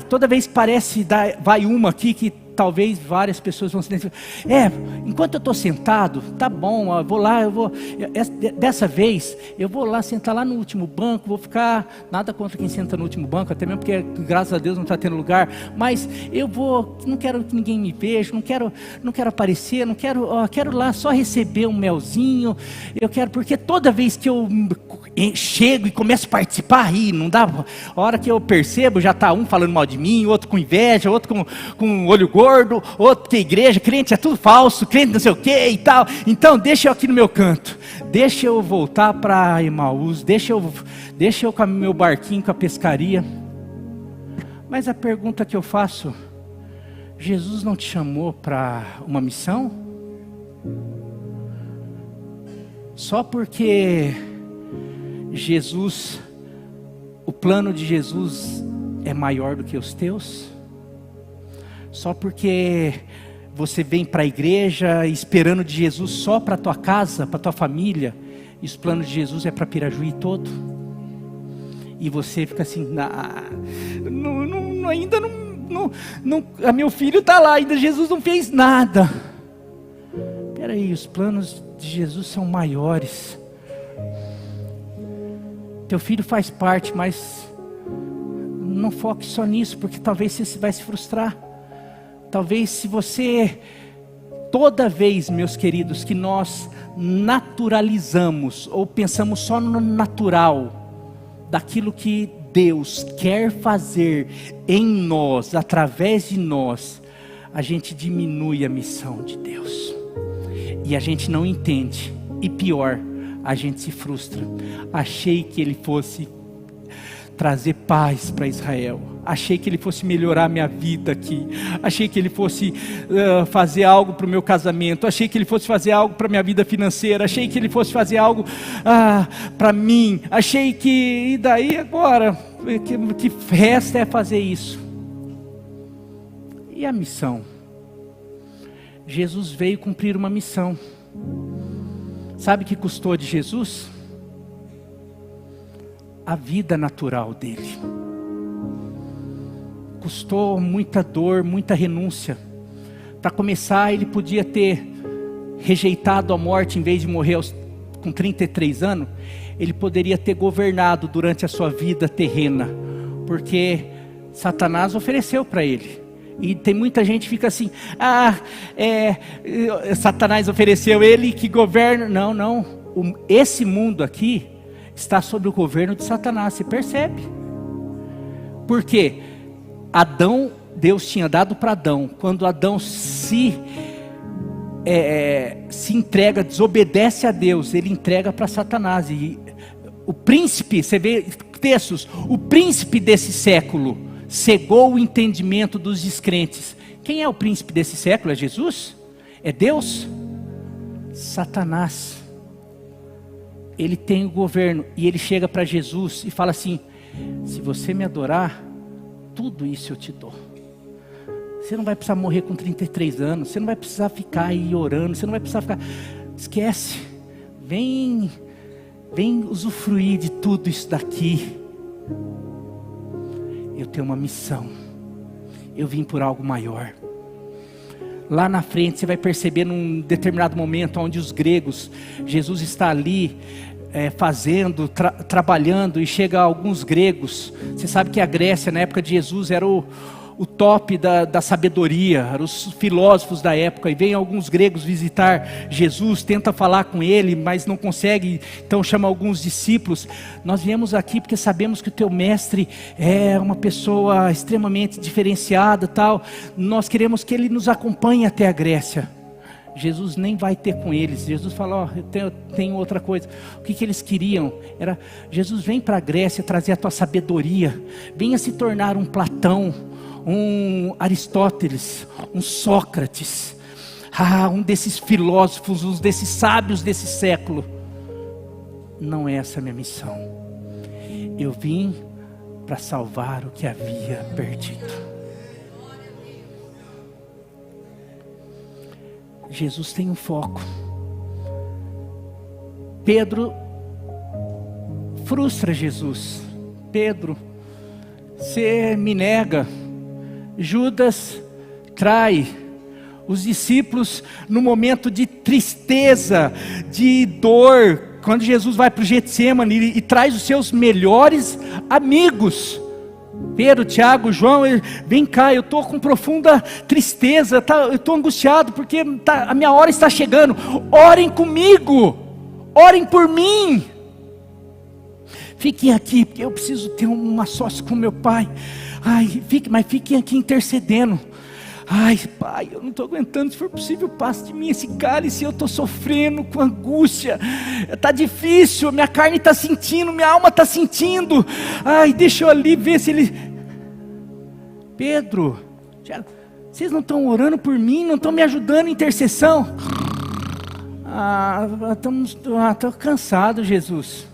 Toda vez que parece, vai uma aqui que talvez várias pessoas vão se identificar. Enquanto eu estou sentado, tá bom, dessa vez, eu vou lá sentar lá no último banco, vou ficar, nada contra quem senta no último banco, até mesmo porque graças a Deus não está tendo lugar, mas não quero que ninguém me veja, não quero aparecer, quero lá só receber um melzinho, porque toda vez que eu chego e começo a participar, não dá, a hora que eu percebo, já está um falando mal de mim, outro com inveja, outro com olho gordo, outro que igreja, crente é tudo falso, crente não sei o que e tal. Então deixa eu aqui no meu canto, deixa eu voltar para Emaús, deixa eu com o meu barquinho, com a pescaria. Mas a pergunta que eu faço: Jesus não te chamou para uma missão? Só porque o plano de Jesus é maior do que os teus? Só porque você vem para a igreja esperando de Jesus só para a tua casa, para a tua família, e os planos de Jesus é para Pirajuí todo? E você fica assim, ainda não, meu filho está lá, ainda Jesus não fez nada. Espera aí, os planos de Jesus são maiores. Teu filho faz parte, mas não foque só nisso, porque talvez você vai se frustrar. Talvez se você, toda vez, meus queridos, que nós naturalizamos, ou pensamos só no natural, daquilo que Deus quer fazer em nós, através de nós, a gente diminui a missão de Deus. E a gente não entende. E pior, a gente se frustra. Achei que Ele fosse trazer paz para Israel. Achei que Ele fosse melhorar minha vida aqui. Achei que Ele fosse fazer algo para o meu casamento. Achei que Ele fosse fazer algo para a minha vida financeira. Achei que Ele fosse fazer algo para mim. Achei que... E daí agora? Que festa é fazer isso? E a missão? Jesus veio cumprir uma missão. Sabe o que custou de Jesus? A vida natural dele. Custou muita dor, muita renúncia. Para começar, ele podia ter rejeitado a morte, em vez de morrer com 33 anos, ele poderia ter governado durante a sua vida terrena, porque Satanás ofereceu para ele. E tem muita gente que fica assim, Satanás ofereceu ele que governa. Não, esse mundo aqui está sob o governo de Satanás, você percebe? Porque Deus tinha dado para Adão, quando Adão se entrega, desobedece a Deus, ele entrega para Satanás. E o príncipe, você vê textos, o príncipe desse século cegou o entendimento dos descrentes. Quem é o príncipe desse século? É Jesus? É Deus? Satanás. Ele tem o governo, e ele chega para Jesus e fala assim: se você me adorar, tudo isso eu te dou. Você não vai precisar morrer com 33 anos, você não vai precisar ficar aí orando, você não vai precisar ficar... Esquece, vem usufruir de tudo isso daqui. Eu tenho uma missão, eu vim por algo maior. Lá na frente você vai perceber num determinado momento, onde os gregos, Jesus está ali fazendo, trabalhando, e chega alguns gregos. Você sabe que a Grécia na época de Jesus era o top da sabedoria, eram os filósofos da época, e vem alguns gregos visitar Jesus, tenta falar com ele, mas não consegue, então chama alguns discípulos. Nós viemos aqui porque sabemos que o teu mestre é uma pessoa extremamente diferenciada, tal. Nós queremos que ele nos acompanhe até a Grécia. Jesus nem vai ter com eles. Jesus fala: eu tenho outra coisa. O que eles queriam era: Jesus, vem para a Grécia trazer a tua sabedoria, venha se tornar um Platão, um Aristóteles, um Sócrates, um desses filósofos, um desses sábios desse século. Não é essa a minha missão. Eu vim para salvar o que havia perdido. Jesus tem um foco. Pedro frustra Jesus. Pedro, você me nega. Judas trai. Os discípulos, no momento de tristeza, de dor, quando Jesus vai para o Getsemane e traz os seus melhores amigos, Pedro, Tiago, João, vem cá, eu estou com profunda tristeza, eu estou angustiado, porque a minha hora está chegando. Orem comigo, orem por mim. Fiquem aqui, porque eu preciso ter uma sócia com meu pai. Mas fiquem aqui intercedendo. Pai, eu não estou aguentando, se for possível, passe de mim esse cálice, eu estou sofrendo com angústia, está difícil, minha carne está sentindo, minha alma está sentindo. Deixa eu ali ver se ele... Pedro, vocês não estão orando por mim, não estão me ajudando em intercessão? Estou cansado, Jesus.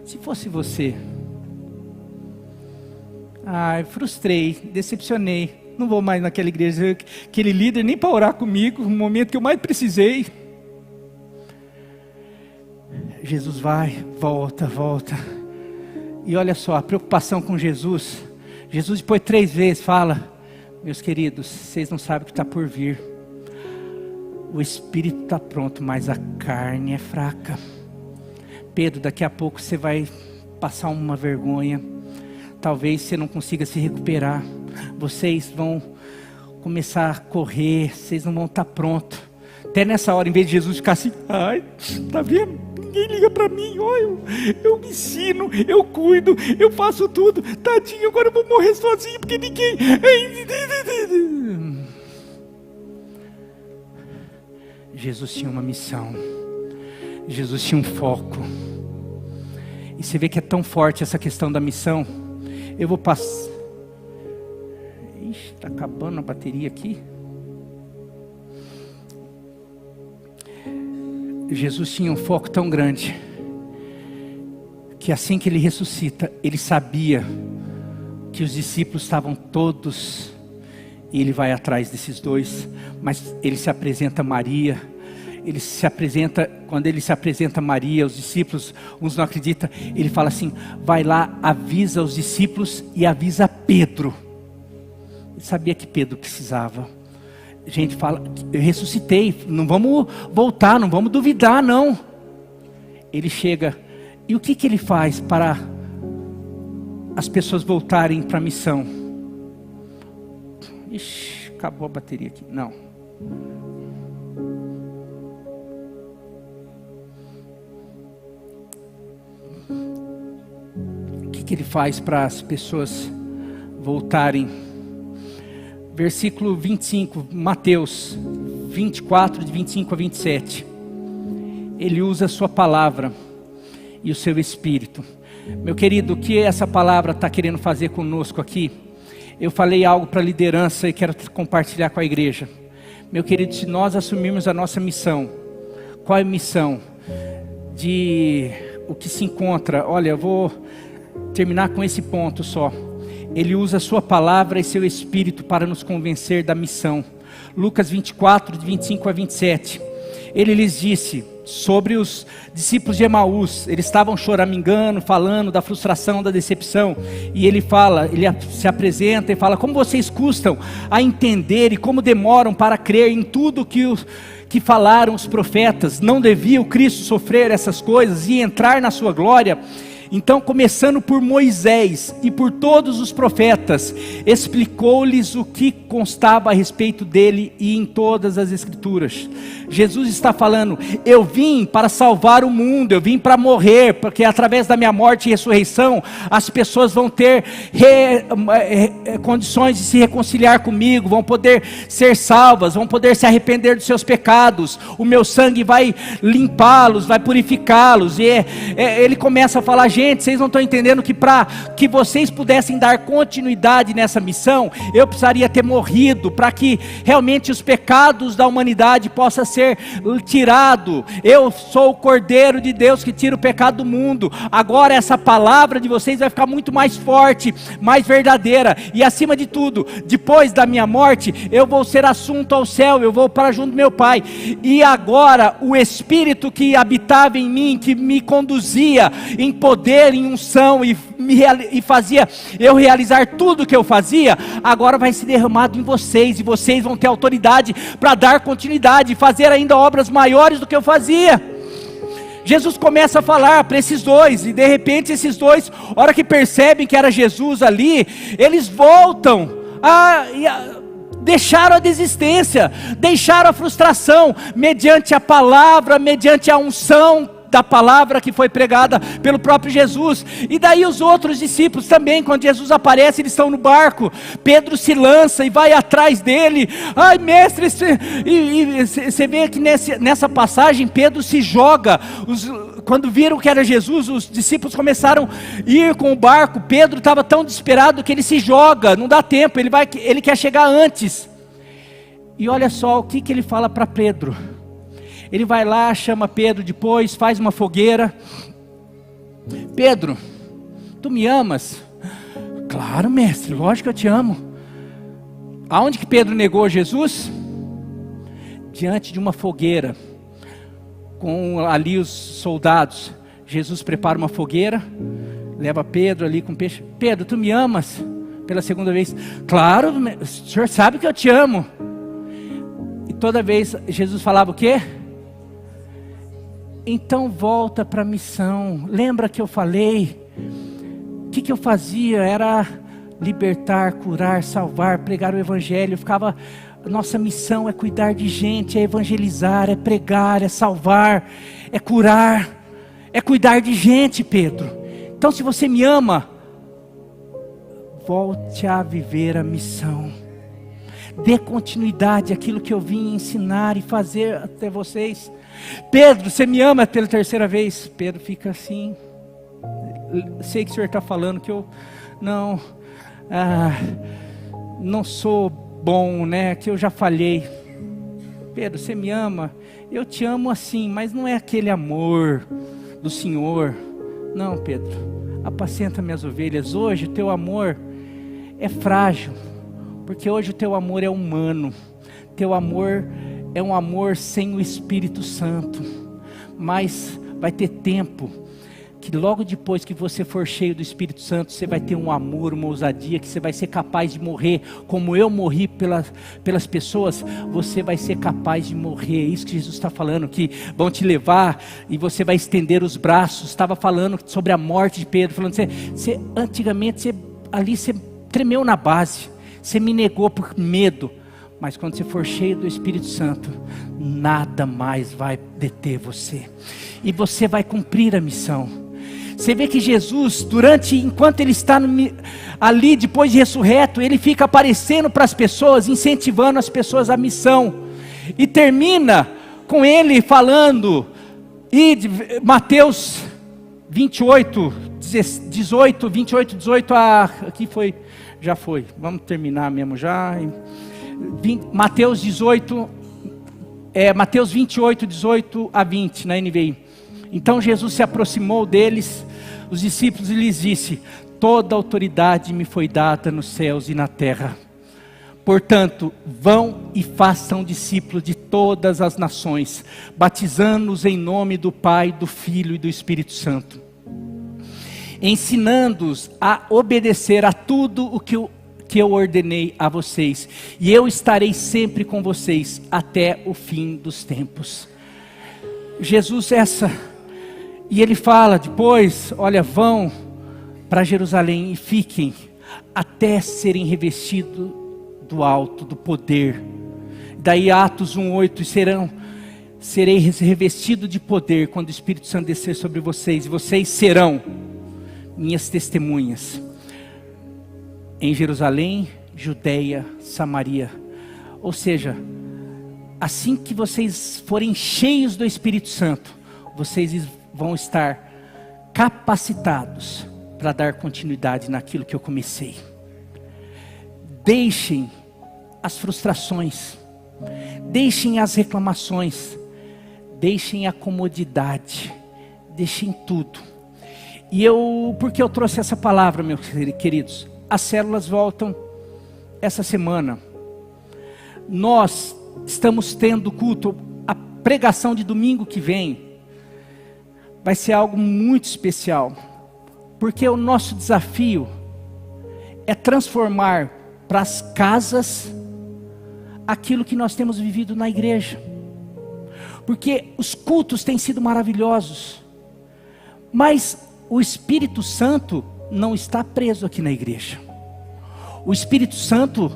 Se fosse você... frustrei, decepcionei. Não vou mais naquela igreja, aquele líder nem para orar comigo, no momento que eu mais precisei. Jesus vai, volta. E olha só, a preocupação com Jesus. Jesus depois 3 vezes fala: meus queridos, vocês não sabem o que está por vir. O espírito está pronto, mas a carne é fraca. Pedro, daqui a pouco você vai passar uma vergonha. Talvez você não consiga se recuperar. Vocês vão começar a correr, vocês não vão estar prontos. Até nessa hora, em vez de Jesus ficar assim: ai, tá vendo? Ninguém liga para mim, olha, eu me ensino, eu cuido, eu faço tudo. Tadinho, agora eu vou morrer sozinho, porque ninguém... Jesus tinha uma missão. Jesus tinha um foco. E você vê que é tão forte essa questão da missão. Eu vou passar... Ixi, está acabando a bateria aqui. Jesus tinha um foco tão grande, que assim que ele ressuscita, ele sabia que os discípulos estavam todos, e ele vai atrás desses 2, mas ele se apresenta a Maria. Quando ele se apresenta a Maria, os discípulos, uns não acreditam, ele fala assim: vai lá, avisa os discípulos e avisa Pedro. Ele sabia que Pedro precisava. Gente, fala, eu ressuscitei, não vamos voltar, não vamos duvidar não. Ele chega, e o que ele faz para as pessoas voltarem para a missão? Ixi, acabou a bateria aqui, não. O que ele faz para as pessoas voltarem? Versículo 25, Mateus 24, de 25 a 27. Ele usa a sua palavra e o seu Espírito. Meu querido, o que essa palavra está querendo fazer conosco aqui? Eu falei algo para a liderança e quero compartilhar com a igreja. Meu querido, se nós assumirmos a nossa missão, qual é a missão? De o que se encontra, olha, eu vou terminar com esse ponto só. Ele usa a sua palavra e seu Espírito para nos convencer da missão. Lucas 24, de 25 a 27. Ele lhes disse sobre os discípulos de Emaús. Eles estavam choramingando, falando da frustração, da decepção. E ele fala, ele se apresenta e fala: como vocês custam a entender e como demoram para crer em tudo que falaram os profetas. Não devia o Cristo sofrer essas coisas e entrar na sua glória? Então, começando por Moisés e por todos os profetas, explicou-lhes o que constava a respeito dele e em todas as escrituras. Jesus está falando: eu vim para salvar o mundo, eu vim para morrer, porque através da minha morte e ressurreição, as pessoas vão ter condições de se reconciliar comigo, vão poder ser salvas, vão poder se arrepender dos seus pecados, o meu sangue vai limpá-los, vai purificá-los. E ele começa a falar: gente, vocês não estão entendendo que para que vocês pudessem dar continuidade nessa missão, eu precisaria ter morrido, para que realmente os pecados da humanidade possam ser tirados. Eu sou o Cordeiro de Deus que tira o pecado do mundo. Agora essa palavra de vocês vai ficar muito mais forte, mais verdadeira, e acima de tudo, depois da minha morte, eu vou ser assunto ao céu, eu vou para junto do meu Pai. E agora o Espírito que habitava em mim, que me conduzia em poder, em unção, e fazia eu realizar tudo o que eu fazia, agora vai ser derramado em vocês, e vocês vão ter autoridade para dar continuidade e fazer ainda obras maiores do que eu fazia. Jesus começa a falar para esses 2, e de repente esses 2, a hora que percebem que era Jesus ali, eles voltam deixaram a desistência, deixaram a frustração, mediante a palavra, mediante a unção da palavra que foi pregada pelo próprio Jesus. E daí os outros discípulos também, quando Jesus aparece, eles estão no barco. Pedro se lança e vai atrás dele. Ai, mestre, e você vê que nessa passagem Pedro se joga. Quando viram que era Jesus, os discípulos começaram a ir com o barco. Pedro estava tão desesperado que ele se joga, não dá tempo, ele quer chegar antes. E olha só o que ele fala para Pedro. Ele vai lá, chama Pedro depois, faz uma fogueira. Pedro, tu me amas? Claro, mestre, lógico que eu te amo. Aonde que Pedro negou Jesus? Diante de uma fogueira, com ali os soldados. Jesus prepara uma fogueira, leva Pedro ali com peixe. Pedro, tu me amas? pela segunda vez. Claro, o senhor sabe que eu te amo. E toda vez Jesus falava o quê? Então volta para a missão. Lembra que eu falei? O que eu fazia? Era libertar, curar, salvar, pregar o evangelho. Nossa missão é cuidar de gente, é evangelizar, é pregar, é salvar, é curar, é cuidar de gente, Pedro. Então se você me ama, volte a viver a missão. Dê continuidade àquilo que eu vim ensinar e fazer até vocês. Pedro, você me ama pela terceira vez? Pedro fica assim. Sei que o senhor está falando que eu não sou bom, né? Que eu já falhei. Pedro, você me ama? Eu te amo assim, mas não é aquele amor do Senhor. Não, Pedro, apacenta minhas ovelhas. Hoje o teu amor é frágil, porque hoje o teu amor é humano. Teu amor é um amor sem o Espírito Santo. Mas vai ter tempo que logo depois que você for cheio do Espírito Santo, você vai ter um amor, uma ousadia, que você vai ser capaz de morrer, como eu morri pelas pessoas, você vai ser capaz de morrer. É isso que Jesus está falando, que vão te levar e você vai estender os braços. Estava falando sobre a morte de Pedro, falando, antigamente você tremeu na base, você me negou por medo, mas quando você for cheio do Espírito Santo, nada mais vai deter você, e você vai cumprir a missão. Você vê que Jesus, enquanto ele está ali, depois de ressurreto, ele fica aparecendo para as pessoas, incentivando as pessoas à missão, e termina com ele falando, Mateus 28, 18, aqui já foi, vamos terminar mesmo já, Mateus 28, 18 a 20, na NVI. Então Jesus se aproximou deles, os discípulos, e lhes disse: toda autoridade me foi dada nos céus e na terra. Portanto, vão e façam discípulos de todas as nações, batizando-os em nome do Pai, do Filho e do Espírito Santo, ensinando-os a obedecer a tudo o que eu ordenei a vocês, e eu estarei sempre com vocês até o fim dos tempos. Jesus e ele fala depois, olha, vão para Jerusalém e fiquem até serem revestidos do alto, do poder. Daí Atos 1:8, sereis revestidos de poder quando o Espírito Santo descer sobre vocês, e vocês serão minhas testemunhas em Jerusalém, Judeia, Samaria. Ou seja, assim que vocês forem cheios do Espírito Santo, vocês vão estar capacitados para dar continuidade naquilo que eu comecei. Deixem as frustrações, deixem as reclamações, deixem a comodidade, deixem tudo. Por que eu trouxe essa palavra, meus queridos? As células voltam essa semana. Nós estamos tendo culto, a pregação de domingo que vem vai ser algo muito especial, porque o nosso desafio é transformar para as casas aquilo que nós temos vivido na igreja, porque os cultos têm sido maravilhosos, mas o Espírito Santo não está preso aqui na igreja. O Espírito Santo,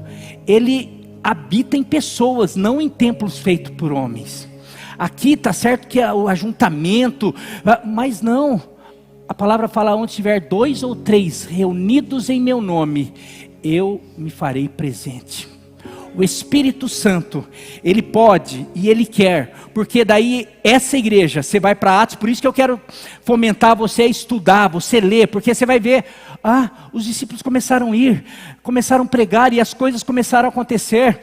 ele habita em pessoas, não em templos feitos por homens. Aqui está certo que é o ajuntamento, mas não, a palavra fala: onde tiver 2 ou 3 reunidos em meu nome, eu me farei presente. O Espírito Santo, ele pode e ele quer, porque daí essa igreja, você vai para Atos, por isso que eu quero fomentar você a estudar, você ler, porque você vai ver, os discípulos começaram a ir, começaram a pregar e as coisas começaram a acontecer.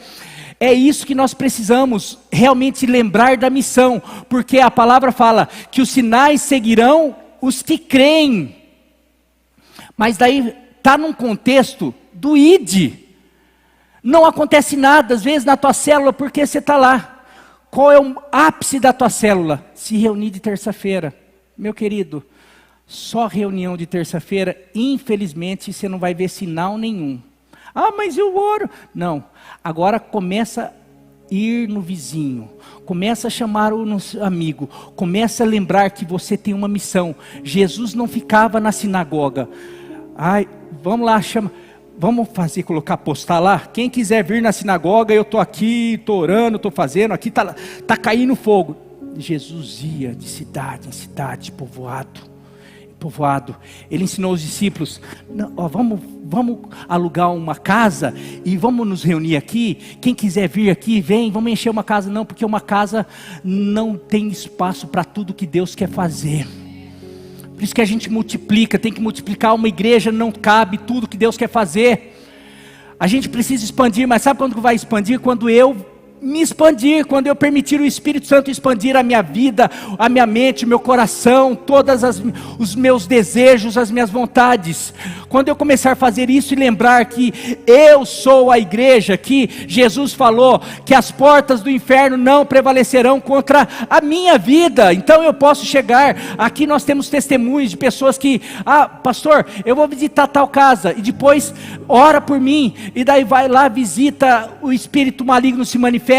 É isso que nós precisamos realmente lembrar da missão, porque a palavra fala que os sinais seguirão os que creem, mas daí está num contexto do ID. Não acontece nada às vezes na tua célula porque você está lá. Qual é o ápice da tua célula? Se reunir de terça-feira. Meu querido, só reunião de terça-feira, infelizmente você não vai ver sinal nenhum Ah, mas eu oro. Não, agora começa a ir no vizinho, começa a chamar o amigo, começa a lembrar que você tem uma missão. Jesus não ficava na sinagoga. Ai, vamos lá, vamos colocar postar lá. Quem quiser vir na sinagoga, eu estou aqui, estou orando, estou fazendo, aqui está caindo fogo. Jesus ia de cidade em cidade, povoado. Ele ensinou os discípulos, vamos alugar uma casa e vamos nos reunir aqui. Quem quiser vir aqui, vem, vamos encher uma casa. Não, porque uma casa não tem espaço para tudo que Deus quer fazer. Por isso que a gente multiplica, tem que multiplicar. Uma igreja não cabe tudo que Deus quer fazer. A gente precisa expandir, mas sabe quando vai expandir? Quando eu me expandir, quando eu permitir o Espírito Santo expandir a minha vida, a minha mente, o meu coração, todos os meus desejos, as minhas vontades. Quando eu começar a fazer isso e lembrar que eu sou a igreja, que Jesus falou que as portas do inferno não prevalecerão contra a minha vida. Então eu posso chegar, aqui nós temos testemunhos de pessoas que, pastor, eu vou visitar tal casa, e depois ora por mim, e daí vai lá, visita, o espírito maligno se manifesta,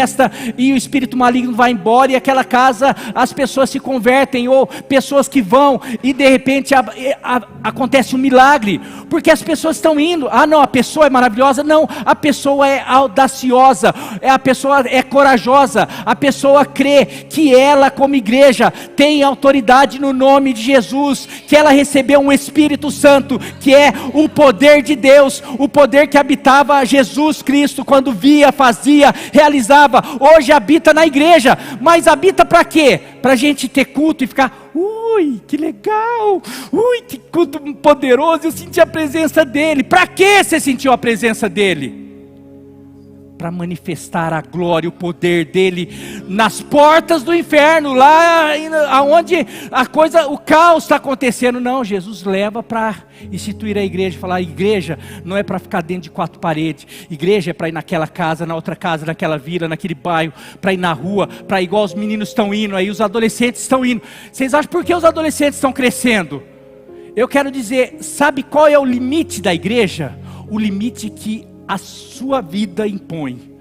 e o espírito maligno vai embora, e aquela casa, as pessoas se convertem, ou pessoas que vão, e de repente acontece um milagre, porque as pessoas estão indo. Não, a pessoa é maravilhosa. Não, a pessoa é audaciosa, a pessoa é corajosa, a pessoa crê que ela, como igreja, tem autoridade no nome de Jesus, que ela recebeu um Espírito Santo, que é o poder de Deus, o poder que habitava Jesus Cristo, quando via, fazia, realizava. Hoje habita na igreja, mas habita para quê? Para a gente ter culto e ficar, ui, que legal, ui, que culto poderoso, eu senti a presença dele. Para que você sentiu a presença dele? Para manifestar a glória, o poder dele nas portas do inferno, lá onde o caos está acontecendo. Não, Jesus leva para instituir a igreja, falar: igreja não é para ficar dentro de quatro paredes, igreja é para ir naquela casa, na outra casa, naquela vila, naquele bairro, para ir na rua, para igual os meninos estão indo aí, os adolescentes estão indo. Vocês acham por que os adolescentes estão crescendo? Eu quero dizer, sabe qual é o limite da igreja? O limite que a sua vida impõe,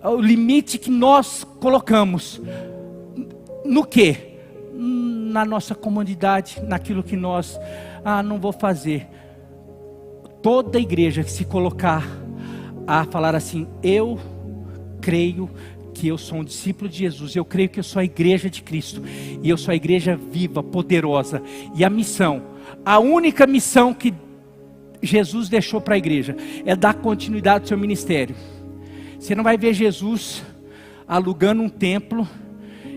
o limite que nós colocamos, no que? Na nossa comodidade, naquilo que nós, não vou fazer. Toda igreja que se colocar a falar assim: eu creio que eu sou um discípulo de Jesus, eu creio que eu sou a igreja de Cristo, e eu sou a igreja viva, poderosa, e a única missão que Jesus deixou para a igreja é dar continuidade ao seu ministério. Você não vai ver Jesus alugando um templo,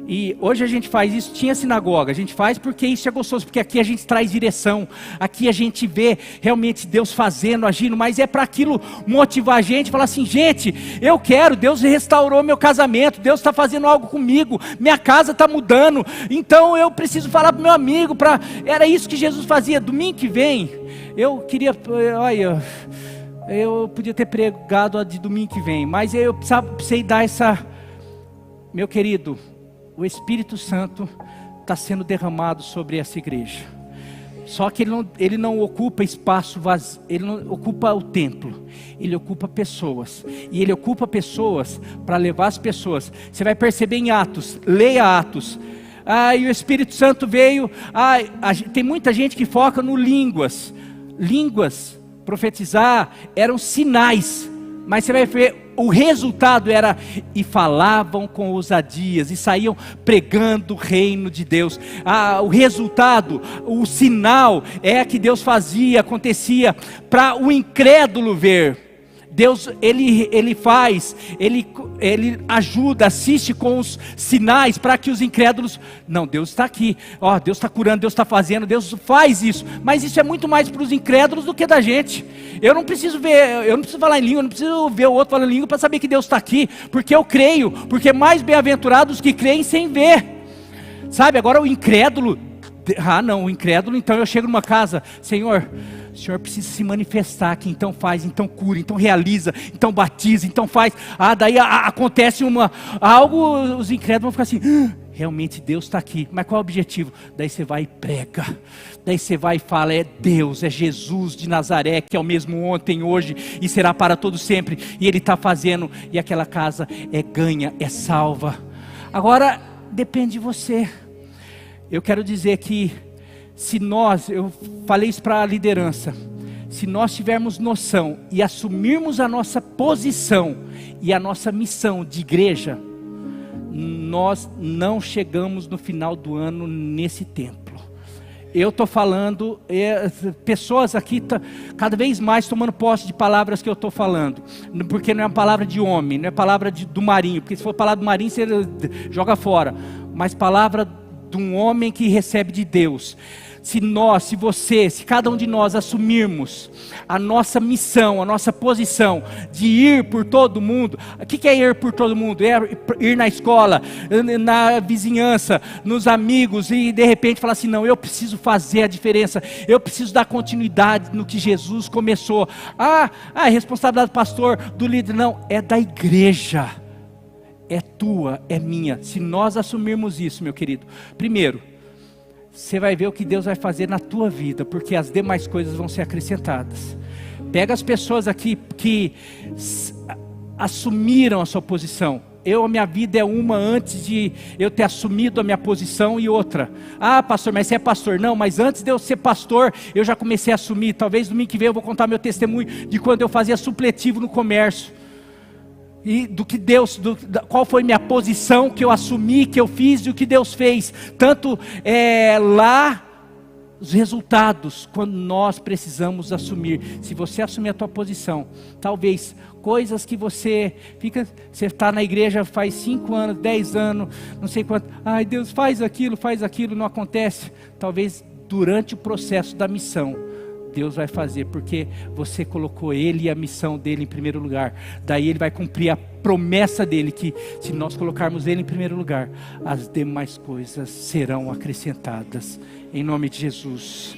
e hoje a gente faz isso, tinha sinagoga, a gente faz porque isso é gostoso, porque aqui a gente traz direção, aqui a gente vê realmente Deus fazendo, agindo, mas é para aquilo motivar a gente, falar assim: gente, eu quero, Deus restaurou meu casamento, Deus está fazendo algo comigo, minha casa está mudando, então eu preciso falar para o meu amigo, era isso que Jesus fazia. Domingo que vem, eu queria, olha, eu podia ter pregado a de domingo que vem, mas eu precisei dar essa, meu querido, o Espírito Santo está sendo derramado sobre essa igreja, só que ele não ocupa espaço vazio, ele não ocupa o templo, ele ocupa pessoas, e ele ocupa pessoas para levar as pessoas. Você vai perceber em Atos, leia Atos, e o Espírito Santo veio, tem muita gente que foca no línguas, profetizar, eram sinais, mas você vai ver, o resultado era, e falavam com ousadias, e saíam pregando o reino de Deus. O resultado, o sinal, é que Deus fazia, acontecia, para o incrédulo ver. Deus, ele faz, ele ajuda, assiste com os sinais, para que os incrédulos, não, Deus está aqui, Deus está curando, Deus está fazendo, Deus faz isso, mas isso é muito mais para os incrédulos do que da gente. Eu não preciso falar em língua, eu não preciso ver o outro falando em língua para saber que Deus está aqui, porque eu creio, porque mais bem-aventurados que creem sem ver, sabe? Agora o incrédulo, o incrédulo, então eu chego numa casa: Senhor, o Senhor precisa se manifestar aqui, então faz, então cura, então realiza, então batiza, então faz. Daí acontece algo, os incrédulos vão ficar assim: realmente Deus está aqui. Mas qual é o objetivo? Daí você vai e prega. Daí você vai e fala, é Deus, é Jesus de Nazaré, que é o mesmo ontem, hoje e será para todo sempre. E Ele está fazendo, e aquela casa é ganha, é salva. Agora, depende de você. Eu quero dizer que, se nós, eu falei isso para a liderança, se nós tivermos noção e assumirmos a nossa posição e a nossa missão de igreja, nós não chegamos no final do ano nesse templo. Eu estou falando, pessoas aqui cada vez mais tomando posse de palavras que eu estou falando, porque não é uma palavra de homem, não é palavra do Marinho, porque se for palavra do Marinho você joga fora, mas palavra de um homem que recebe de Deus. Se você, se cada um de nós assumirmos a nossa missão, a nossa posição de ir por todo mundo. O que é ir por todo mundo? É ir na escola, na vizinhança, nos amigos e de repente falar assim, não, eu preciso fazer a diferença, eu preciso dar continuidade no que Jesus começou. É responsabilidade do pastor, do líder, não, é da igreja, é tua, é minha. Se nós assumirmos isso, meu querido, primeiro, você vai ver o que Deus vai fazer na tua vida, porque as demais coisas vão ser acrescentadas. Pega as pessoas aqui que assumiram a sua posição. A minha vida é uma antes de eu ter assumido a minha posição e outra. Pastor, mas você é pastor? Não, mas antes de eu ser pastor, eu já comecei a assumir. Talvez domingo que vem eu vou contar meu testemunho de quando eu fazia supletivo no comércio. E do que Deus, qual foi minha posição que eu assumi, que eu fiz e o que Deus fez. Tanto lá, os resultados, quando nós precisamos assumir. Se você assumir a tua posição, talvez coisas que você está na igreja faz 5 anos, 10 anos, não sei quanto. Deus faz aquilo, não acontece. Talvez durante o processo da missão, Deus vai fazer, porque você colocou Ele e a missão dEle em primeiro lugar. Daí Ele vai cumprir a promessa dEle, que se nós colocarmos Ele em primeiro lugar, as demais coisas serão acrescentadas, em nome de Jesus.